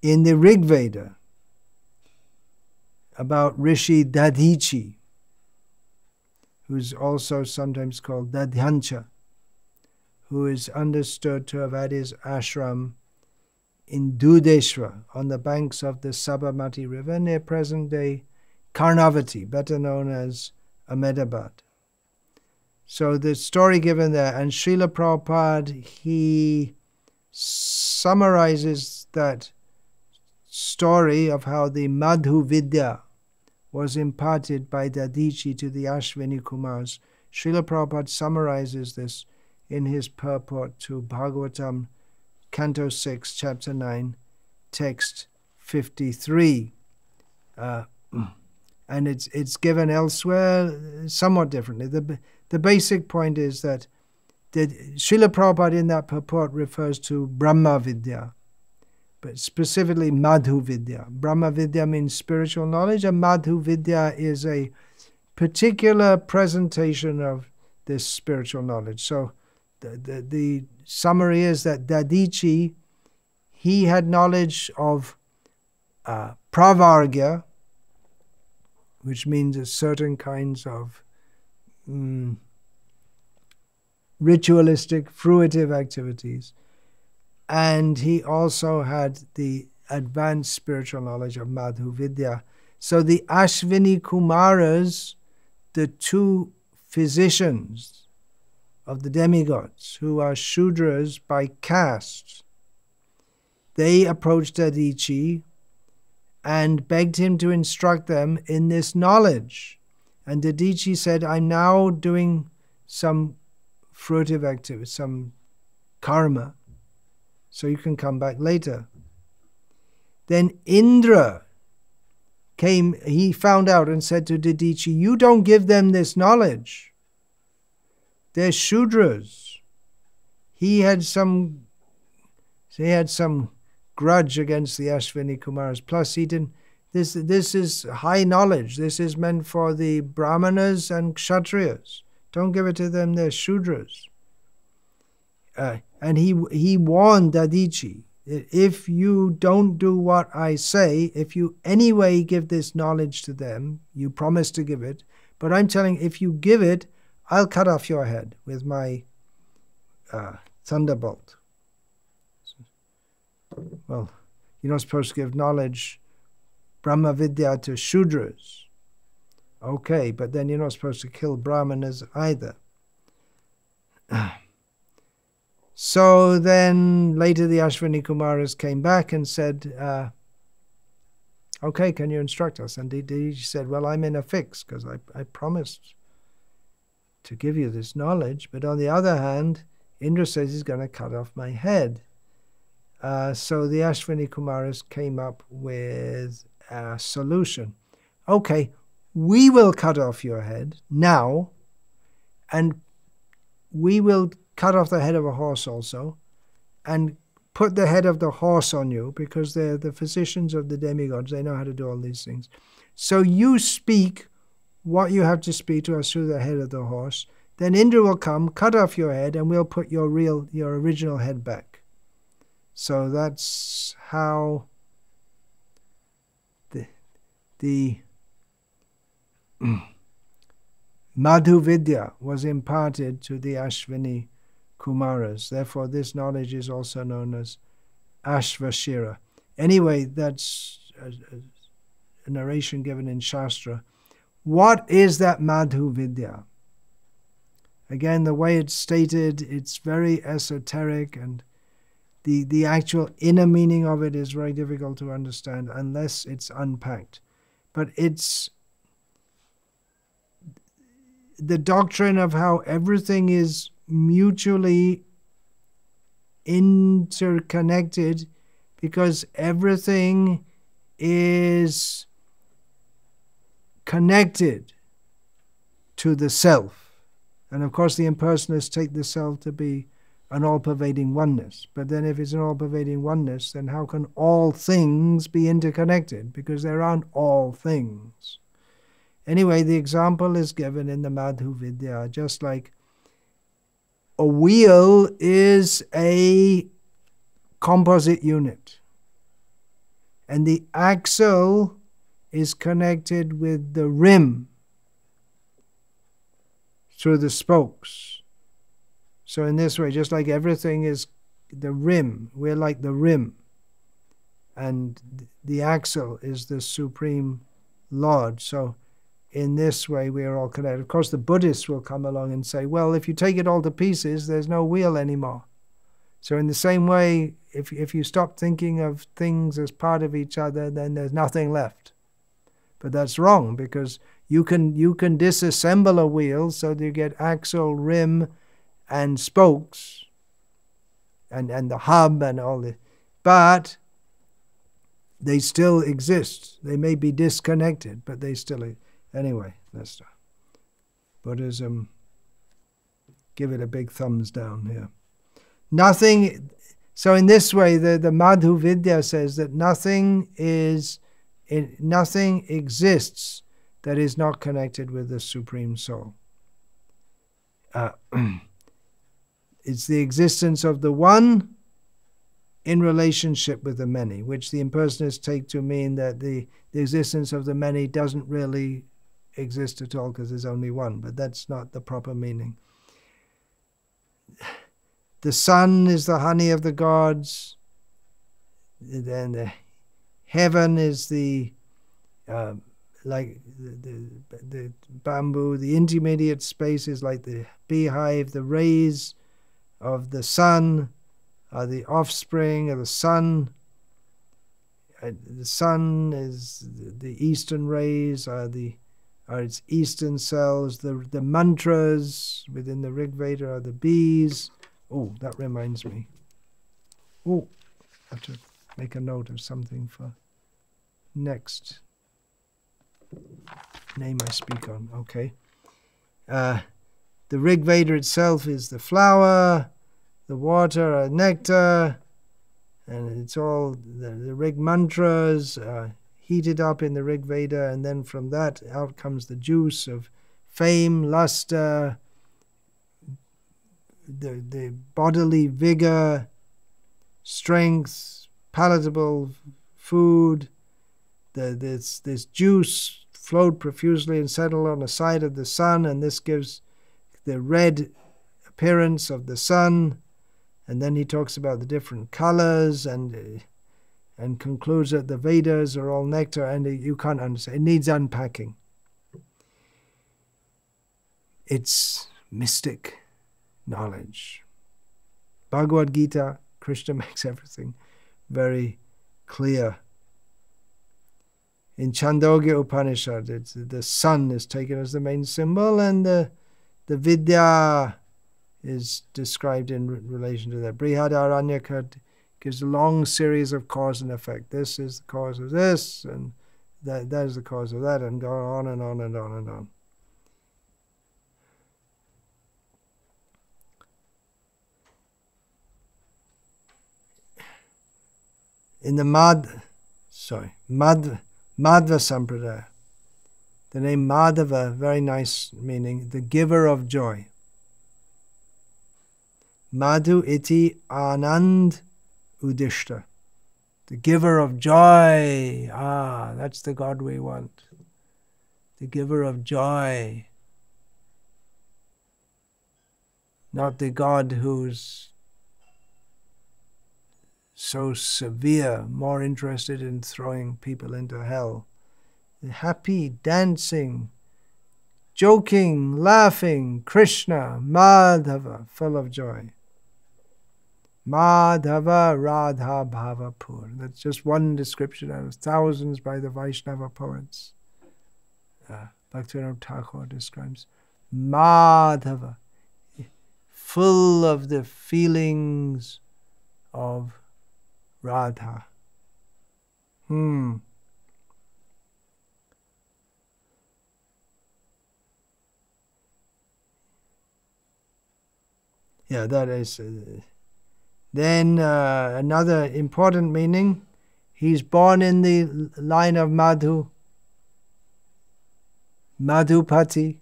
A: in the Rig Veda about Rishi Dadichi, who's also sometimes called Dadhyancha, who is understood to have had his ashram in Dudeshwar, on the banks of the Sabarmati River, near present-day Karnavati, better known as Ahmedabad. So the story given there, and Srila Prabhupada, he summarizes that story of how the Madhu Vidya was imparted by Dadichi to the Ashwini Kumars. Srila Prabhupada summarizes this in his purport to Bhagavatam, Canto 6, Chapter 9, Text 53. And it's given elsewhere somewhat differently. The basic point is that Srila Prabhupada in that purport refers to Brahma Vidya, but specifically Madhu Vidya. Brahma Vidya means spiritual knowledge, and Madhu Vidya is a particular presentation of this spiritual knowledge. So the summary is that Dadichi, he had knowledge of Pravargya, which means certain kinds of ritualistic, fruitive activities. And he also had the advanced spiritual knowledge of Madhu Vidya. So the Ashvini Kumaras, the two physicians of the demigods, who are Shudras by caste, they approached Dadichi and begged him to instruct them in this knowledge. And Dadichi said, I'm now doing some fruitive activity, some karma, so you can come back later. Then Indra came, he found out and said to Dadichi, you don't give them this knowledge. They're Shudras. He had some grudge against the Ashvini Kumaras. Plus, he didn't. This is high knowledge. This is meant for the Brahmanas and Kshatriyas. Don't give it to them. They're Shudras. And he warned Dadichi that if you don't do what I say, if you anyway give this knowledge to them, you promise to give it. But I'm telling, if you give it, I'll cut off your head with my thunderbolt. Well, you're not supposed to give knowledge, Brahma Vidya, to Shudras. Okay, but then you're not supposed to kill Brahmanas either. So then later the Ashvini Kumaras came back and said, okay, can you instruct us? And he said, well, I'm in a fix because I promised to give you this knowledge. But on the other hand, Indra says he's going to cut off my head. So the Ashvini Kumaras came up with a solution. Okay, we will cut off your head now, and we will cut off the head of a horse also, and put the head of the horse on you, because they're the physicians of the demigods. They know how to do all these things. So you speak what you have to speak to us through the head of the horse. Then Indra will come, cut off your head, and we'll put your original head back. So that's how the Madhu Vidya was imparted to the Ashvini Kumaras. Therefore, this knowledge is also known as Ashvashira. Anyway, that's a narration given in Shastra. What is that Madhu Vidya? Again, the way it's stated, it's very esoteric, and the actual inner meaning of it is very difficult to understand unless it's unpacked. But it's the doctrine of how everything is mutually interconnected, because everything is connected to the self. And of course the impersonalists take the self to be an all-pervading oneness. But then if it's an all-pervading oneness, then how can all things be interconnected? Because there aren't all things. Anyway, the example is given in the Madhu Vidya, just like a wheel is a composite unit, and the axle is connected with the rim through the spokes. So in this way, just like everything is the rim, we're like the rim, and the axle is the Supreme Lord. So in this way, we are all connected. Of course, the Buddhists will come along and say, well, if you take it all to pieces, there's no wheel anymore. So in the same way, if you stop thinking of things as part of each other, then there's nothing left. But that's wrong, because you can disassemble a wheel so that you get axle, rim, and spokes, and the hub and all this. But they still exist. They may be disconnected, but they still exist. Anyway, let's start. Buddhism, give it a big thumbs down here. Nothing, so in this way, the Madhu Vidya says that nothing exists that is not connected with the Supreme Soul. It's the existence of the one in relationship with the many, which the impersonalists take to mean that the existence of the many doesn't really exist at all because there's only one, but that's not the proper meaning. The sun is the honey of the gods, then the heaven is the like the bamboo, the intermediate space is like the beehive, the rays of the sun are the offspring of the sun. The sun is the eastern rays are its eastern cells. The mantras within the Rig Veda are the bees. Oh, that reminds me. Oh, I have to make a note of something for next name I speak on. Okay. The Rig Veda itself is the flower, the water are nectar, and it's all the Rig mantras heated up in the Rig Veda, and then from that out comes the juice of fame, luster, the bodily vigor, strength, palatable food. This juice flowed profusely and settled on the side of the sun, and this gives the red appearance of the sun. And then he talks about the different colors and concludes that the Vedas are all nectar, and you can't understand. It needs unpacking. It's mystic knowledge. Bhagavad Gita, Krishna makes everything very clear. In Chandogya Upanishad, the sun is taken as the main symbol, and the Vidya is described in relation to that. Brihadaranyaka gives a long series of cause and effect. This is the cause of this, and that is the cause of that, and go on and on and on and on. In the Madhva Sampradaya, the name Madhava, very nice meaning, the giver of joy. Madhu iti anand udishta, the giver of joy. Ah, that's the God we want. The giver of joy. Not the God who's so severe, more interested in throwing people into hell. The happy, dancing, joking, laughing, Krishna, Madhava, full of joy. Madhava Radha Bhavapur. That's just one description out of thousands by the Vaishnava poets. Bhaktivinoda Thakur describes Madhava, full of the feelings of Radha. Yeah, that is... Then another important meaning, he's born in the line of Madhu. Madhupati,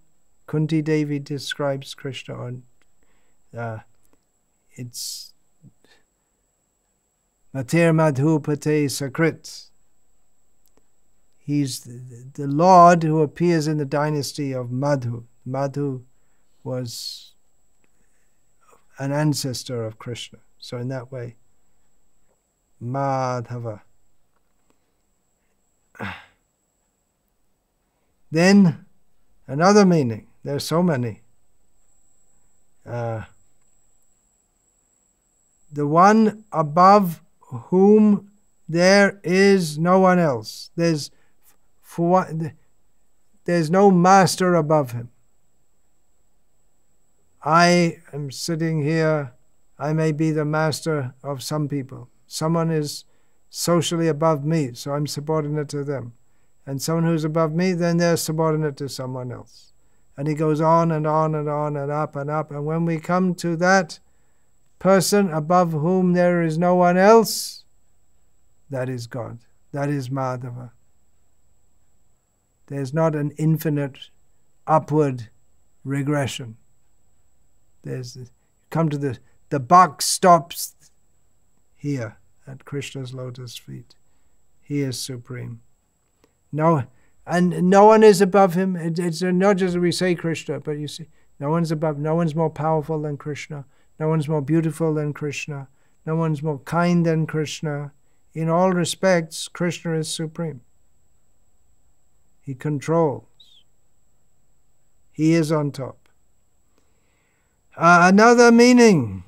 A: Kunti Devi describes Krishna on it's Mater Madhupate Sakrit. He's the Lord who appears in the dynasty of Madhu. Madhu was an ancestor of Krishna. So in that way, Madhava. Then another meaning, there's so many. The one above whom there is no one else. There's no master above him. I am sitting here. I may be the master of some people. Someone is socially above me, so I'm subordinate to them. And someone who's above me, then they're subordinate to someone else. And he goes on and on and on and up and up. And when we come to that person above whom there is no one else, that is God. That is Madhava. There's not an infinite upward regression. Come to the buck stops here at Krishna's lotus feet. He is supreme. No, And no one is above him. It's not just we say Krishna, but you see, no one's above, no one's more powerful than Krishna. No one's more beautiful than Krishna. No one's more kind than Krishna. In all respects, Krishna is supreme. He controls. He is on top. Another meaning,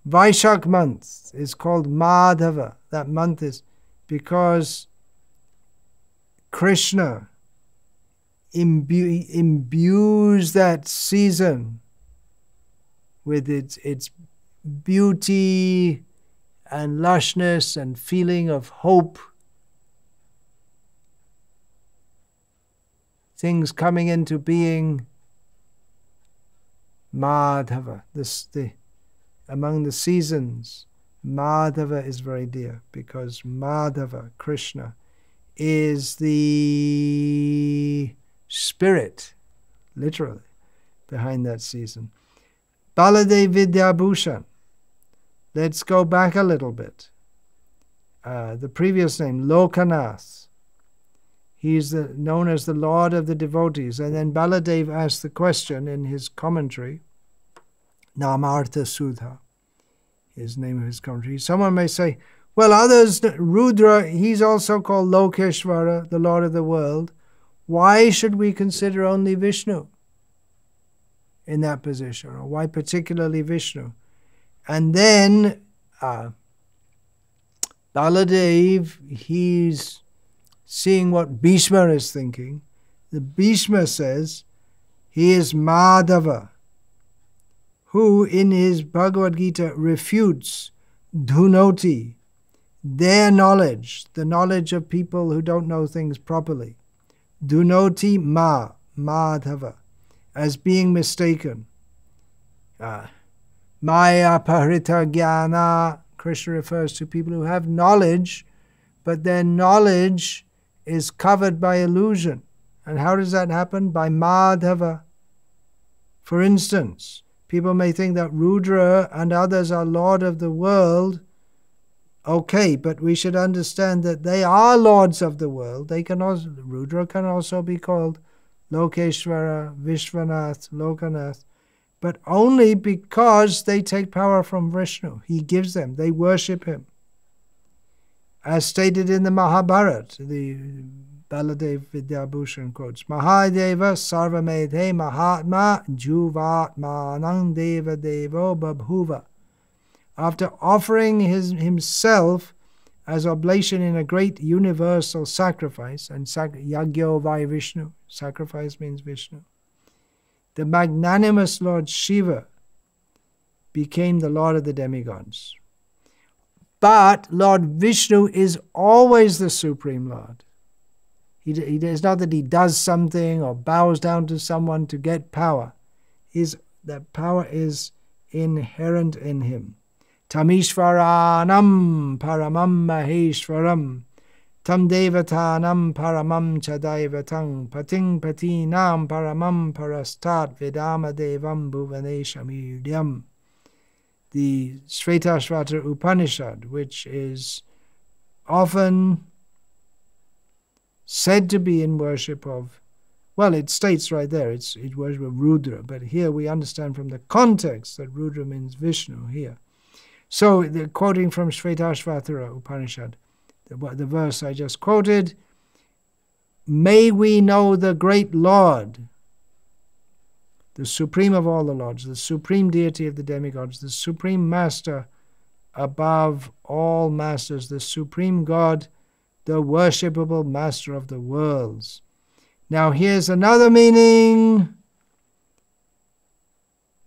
A: Vaishak month is called Madhava. That month is because Krishna imbues that season with its beauty and lushness and feeling of hope. Things coming into being. Madhava, among the seasons, Madhava is very dear because Madhava, Krishna, is the spirit, literally, behind that season. Baladev Vidyabhushan. Let's go back a little bit. The previous name, Lokanath. He's known as the Lord of the devotees. And then Baladev asked the question in his commentary, Namartha Sudha, is the name of his commentary. Someone may say, well, others, Rudra, he's also called Lokeshvara, the Lord of the world. Why should we consider only Vishnu in that position? Or why particularly Vishnu? And then Baladev, he's seeing what Bhishma is thinking. The Bhishma says he is Madhava, who in his Bhagavad Gita refutes dhunoti, their knowledge, the knowledge of people who don't know things properly. Dhunoti Madhava, as being mistaken. Maya Parita Jnana, Krishna refers to people who have knowledge, but their knowledge is covered by illusion. And how does that happen? By Madhava. For instance, people may think that Rudra and others are Lord of the world. Okay, but we should understand that they are lords of the world. They can also, Rudra can also be called Lokeshvara, Vishwanath, Lokanath, but only because they take power from Vishnu. He gives them, they worship him. As stated in the Mahabharata, the Baladev Vidyabhushan quotes, Mahadeva Sarvamedhe Mahatma Juvatmanang Deva Devo Babhuva. After offering himself as oblation in a great universal sacrifice, and Yagyo Vai Vishnu, sacrifice means Vishnu, the magnanimous Lord Shiva became the Lord of the demigods. But Lord Vishnu is always the Supreme Lord. It's not that he does something or bows down to someone to get power. That power is inherent in him. Tamishvaranam paramam maheshwaram tam devatanam paramam chadaivatang pating patinam paramam parastat vedama devam bhuvaneshamiryam. The Shvetashvatra Upanishad, which is often said to be in worship of, well, it states right there, it's worship of Rudra, but here we understand from the context that Rudra means Vishnu here. So, quoting from Shvetashvatra Upanishad, the verse I just quoted, may we know the great Lord, the supreme of all the lords, the supreme deity of the demigods, the supreme master above all masters, the supreme God, the worshipable master of the worlds. Now here's another meaning.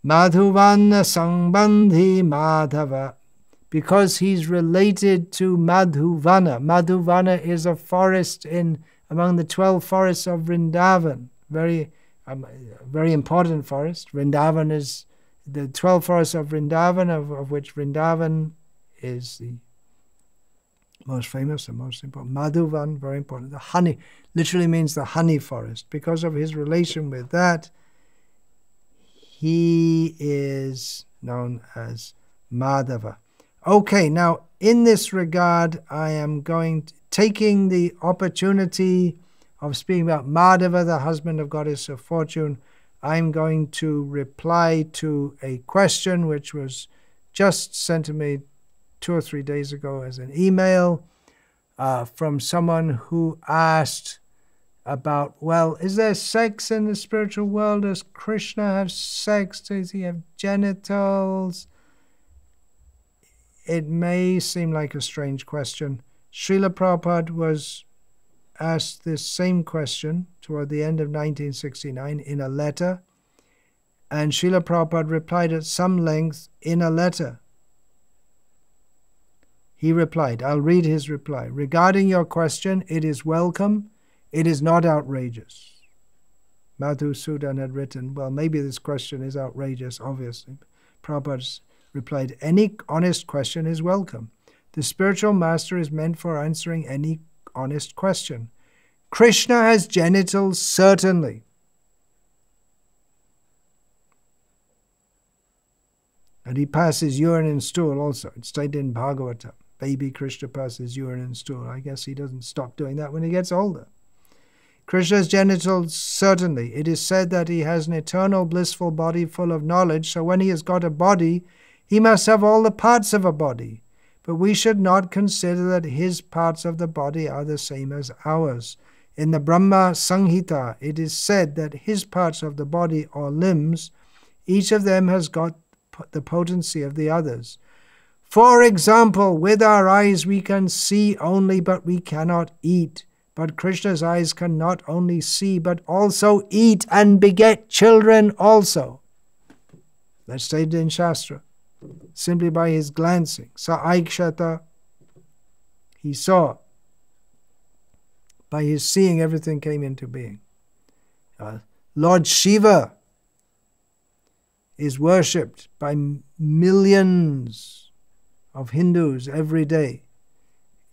A: Madhuvana Sangbandhi Madhava, because he's related to Madhuvana. Madhuvana is a forest among the 12 forests of Vrindavan. Very important forest. Vrindavan is the 12 forests of Vrindavan, of which Vrindavan is the most famous and most important. Madhuvan, very important. The honey literally means the honey forest. Because of his relation with that, he is known as Madhava. Okay, now in this regard, I am taking the opportunity of speaking about Madhava, the husband of Goddess of Fortune, I'm going to reply to a question which was just sent to me 2 or 3 days ago as an email from someone who asked about, well, is there sex in the spiritual world? Does Krishna have sex? Does he have genitals? It may seem like a strange question. Srila Prabhupada was asked this same question toward the end of 1969 in a letter, and Srila Prabhupada replied at some length in a letter. He replied, I'll read his reply. Regarding your question, it is welcome. It is not outrageous. Madhusudan had written, well, maybe this question is outrageous, obviously. Prabhupada replied, any honest question is welcome. The spiritual master is meant for answering any honest question. Krishna has genitals, certainly. And he passes urine and stool also. It's stated in Bhagavatam. Baby Krishna passes urine and stool. I guess he doesn't stop doing that when he gets older. Krishna's genitals, certainly. It is said that he has an eternal blissful body full of knowledge, so when he has got a body, he must have all the parts of a body. But we should not consider that his parts of the body are the same as ours. In the Brahma Samhita, it is said that his parts of the body or limbs, each of them has got the potency of the others. For example, with our eyes we can see only, but we cannot eat. But Krishna's eyes can not only see, but also eat and beget children also. That's stated in Shastra. Simply by his glancing. Sa aikshata, he saw. By his seeing, everything came into being. Lord Shiva is worshipped by millions of Hindus every day.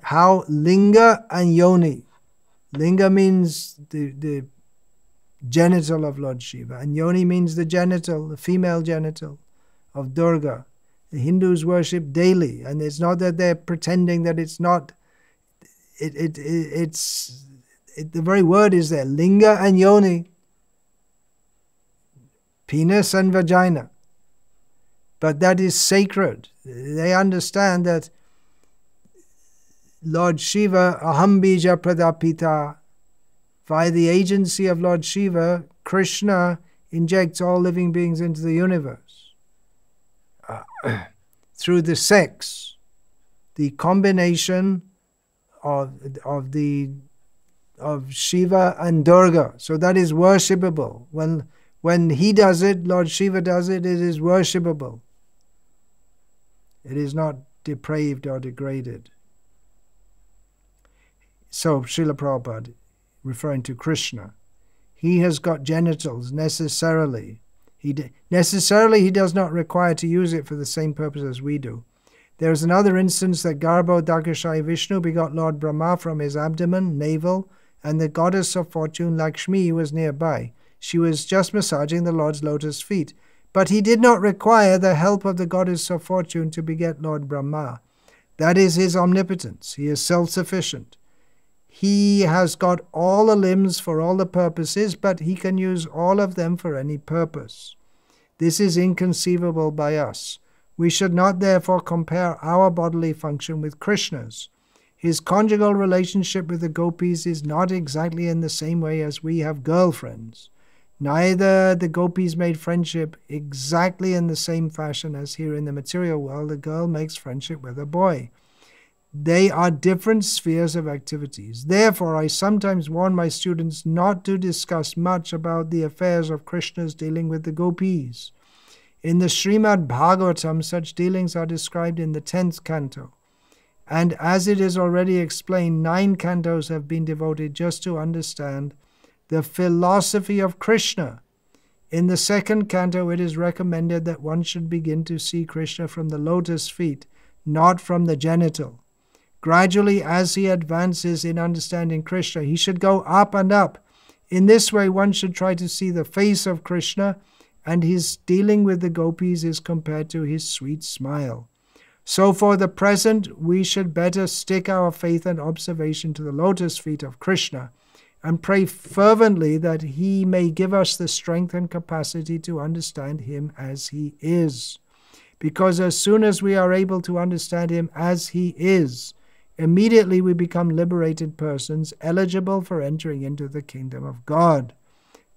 A: How? Linga and Yoni. Linga means the genital of Lord Shiva, and Yoni means the genital, the female genital of Durga. The Hindus worship daily, and it's not that they're pretending that it's not. It's the very word is there, linga and yoni, penis and vagina. But that is sacred. They understand that Lord Shiva, aham bija pradapita, via the agency of Lord Shiva, Krishna injects all living beings into the universe. Through the sex, the combination of Shiva and Durga. So that is worshipable. When he does it, Lord Shiva does it, it is worshipable. It is not depraved or degraded. So Srila Prabhupada, referring to Krishna, he has got genitals necessarily. He does not require to use it for the same purpose as we do. There is another instance that Garbho Dakashai Vishnu begot Lord Brahma from his abdomen, navel, and the goddess of fortune Lakshmi was nearby. She was just massaging the Lord's lotus feet. But he did not require the help of the goddess of fortune to beget Lord Brahma. That is his omnipotence. He is self-sufficient. He has got all the limbs for all the purposes, but he can use all of them for any purpose. This is inconceivable by us. We should not therefore compare our bodily function with Krishna's. His conjugal relationship with the gopis is not exactly in the same way as we have girlfriends. Neither the gopis made friendship exactly in the same fashion as here in the material world a girl makes friendship with a boy. They are different spheres of activities. Therefore, I sometimes warn my students not to discuss much about the affairs of Krishna's dealing with the gopis. In the Srimad Bhagavatam, such dealings are described in the 10th canto. And as it is already explained, 9 cantos have been devoted just to understand the philosophy of Krishna. In the 2nd canto, it is recommended that one should begin to see Krishna from the lotus feet, not from the genital. Gradually, as he advances in understanding Krishna, he should go up and up. In this way, one should try to see the face of Krishna, and his dealing with the gopis is compared to his sweet smile. So for the present, we should better stick our faith and observation to the lotus feet of Krishna, and pray fervently that He may give us the strength and capacity to understand Him as He is. Because as soon as we are able to understand Him as He is, immediately we become liberated persons, eligible for entering into the kingdom of God.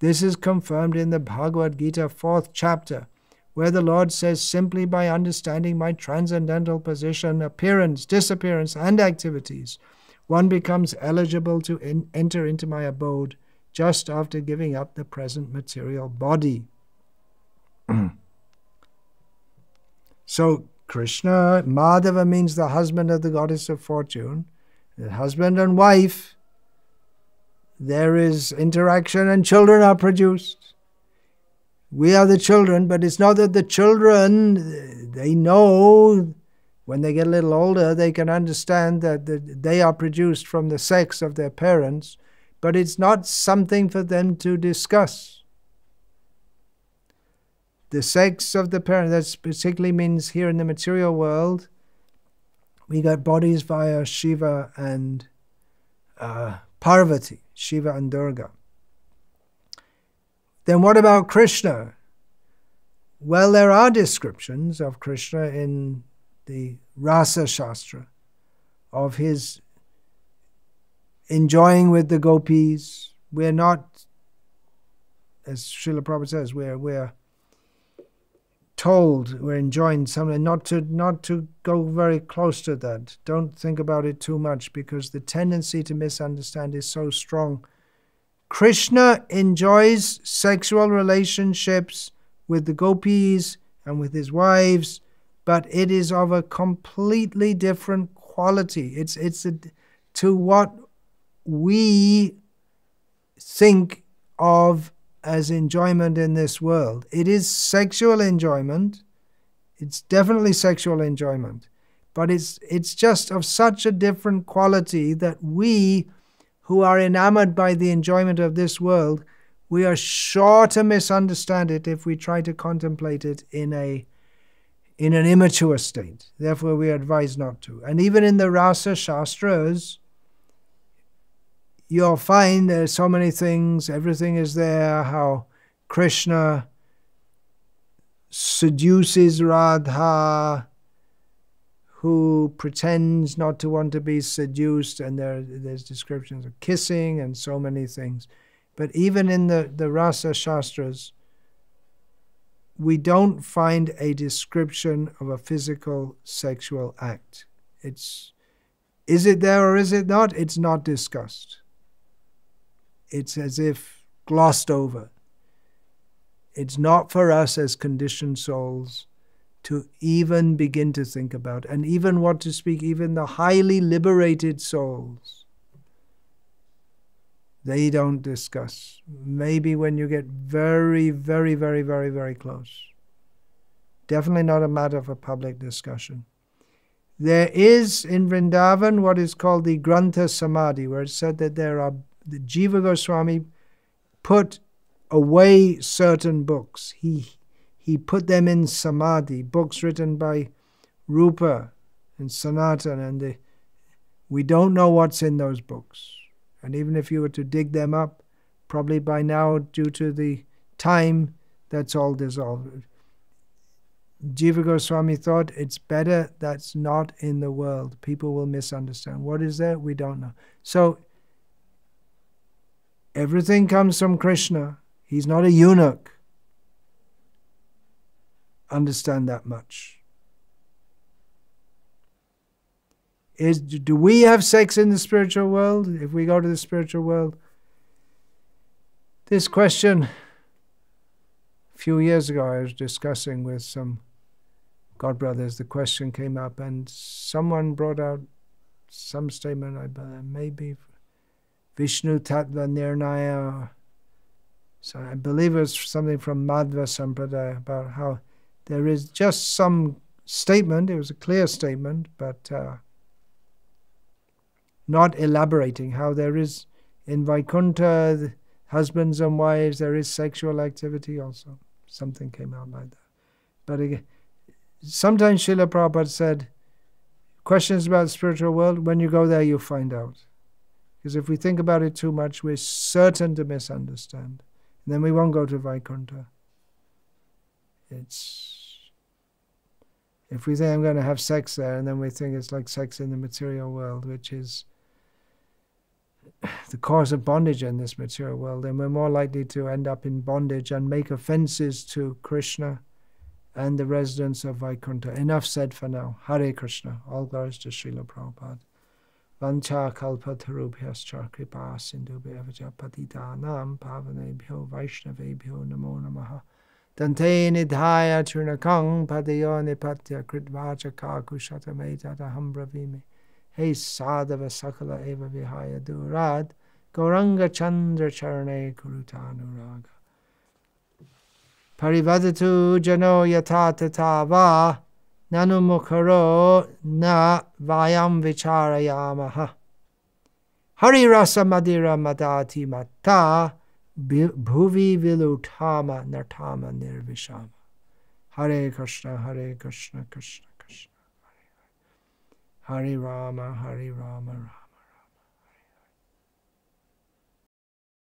A: This is confirmed in the Bhagavad Gita 4th chapter, where the Lord says, simply by understanding my transcendental position, appearance, disappearance, and activities, one becomes eligible to enter into my abode just after giving up the present material body. So Krishna, Madhava means the husband of the goddess of fortune. The husband and wife, there is interaction and children are produced. We are the children, but it's not that the children, they know when they get a little older, they can understand that they are produced from the sex of their parents, but it's not something for them to discuss. The sex of the parent, that particularly means here in the material world, we got bodies via Shiva and Parvati, Shiva and Durga. Then what about Krishna? Well, there are descriptions of Krishna in the Rasa Shastra, of his enjoying with the gopis. We're not, as Srila Prabhupada says, we're told, we're enjoined something, not to go very close to that. Don't think about it too much, because the tendency to misunderstand is so strong. Krishna enjoys sexual relationships with the gopis and with his wives, but it is of a completely different quality. It's to what we think of as enjoyment in this world. It is sexual enjoyment. It's definitely sexual enjoyment, but it's just of such a different quality that we, who are enamored by the enjoyment of this world, we are sure to misunderstand it if we try to contemplate it in an immature state. Therefore, we are advised not to. And even in the Rasa Shastras, you'll find there's so many things, everything is there, how Krishna seduces Radha, who pretends not to want to be seduced, and there's descriptions of kissing and so many things. But even in the Rasa Shastras, we don't find a description of a physical sexual act. Is it there or is it not? It's not discussed. It's as if glossed over. It's not for us as conditioned souls to even begin to think about, and even what to speak, even the highly liberated souls, they don't discuss. Maybe when you get very, very, very, very, very close. Definitely not a matter for public discussion. There is in Vrindavan what is called the Grantha Samadhi, where it's said that the Jiva Goswami put away certain books. He put them in Samadhi, books written by Rupa and Sanatan, and we don't know what's in those books. And even if you were to dig them up, probably by now, due to the time, that's all dissolved. Jiva Goswami thought it's better that's not in the world. People will misunderstand. What is there? We don't know. So, everything comes from Krishna. He's not a eunuch. Understand that much. Do we have sex in the spiritual world? If we go to the spiritual world, this question, a few years ago I was discussing with some God brothers, the question came up and someone brought out some statement, maybe Vishnu Tattva Nirnaya, so I believe it was something from Madhava Sampradaya, about how there is just some statement, it was a clear statement, but not elaborating, how there is in Vaikuntha, husbands and wives, there is sexual activity also. Something came out like that. But again, sometimes Srila Prabhupada said, questions about the spiritual world, when you go there you'll find out. Because if we think about it too much, we're certain to misunderstand. And then we won't go to Vaikuntha. If we say I'm going to have sex there, and then we think it's like sex in the material world, which is the cause of bondage in this material world, then we're more likely to end up in bondage and make offenses to Krishna and the residents of Vaikuntha. Enough said for now. Hare Krishna. All glories to Srila Prabhupada. Vancha kalpatarubhyascha kripa sindhubhya patitanam pavanebhyo vaishnavebhyo namo namaha. Dante nidhaya trinakang padayo nipatya kritvacha kakushatamedadaham bravimi. Hey sadhava sakala eva vihaya durad gauranga chandra charane kurutanuraga. Parivadatu jano yatatata va nanu mukharo na vayam vicharayamaha. Hari rasa madira madati mata bhuvi vilutama nartama nirvishama. Hare Krishna, Krishna Krishna, Hare Rama, Rama Rama.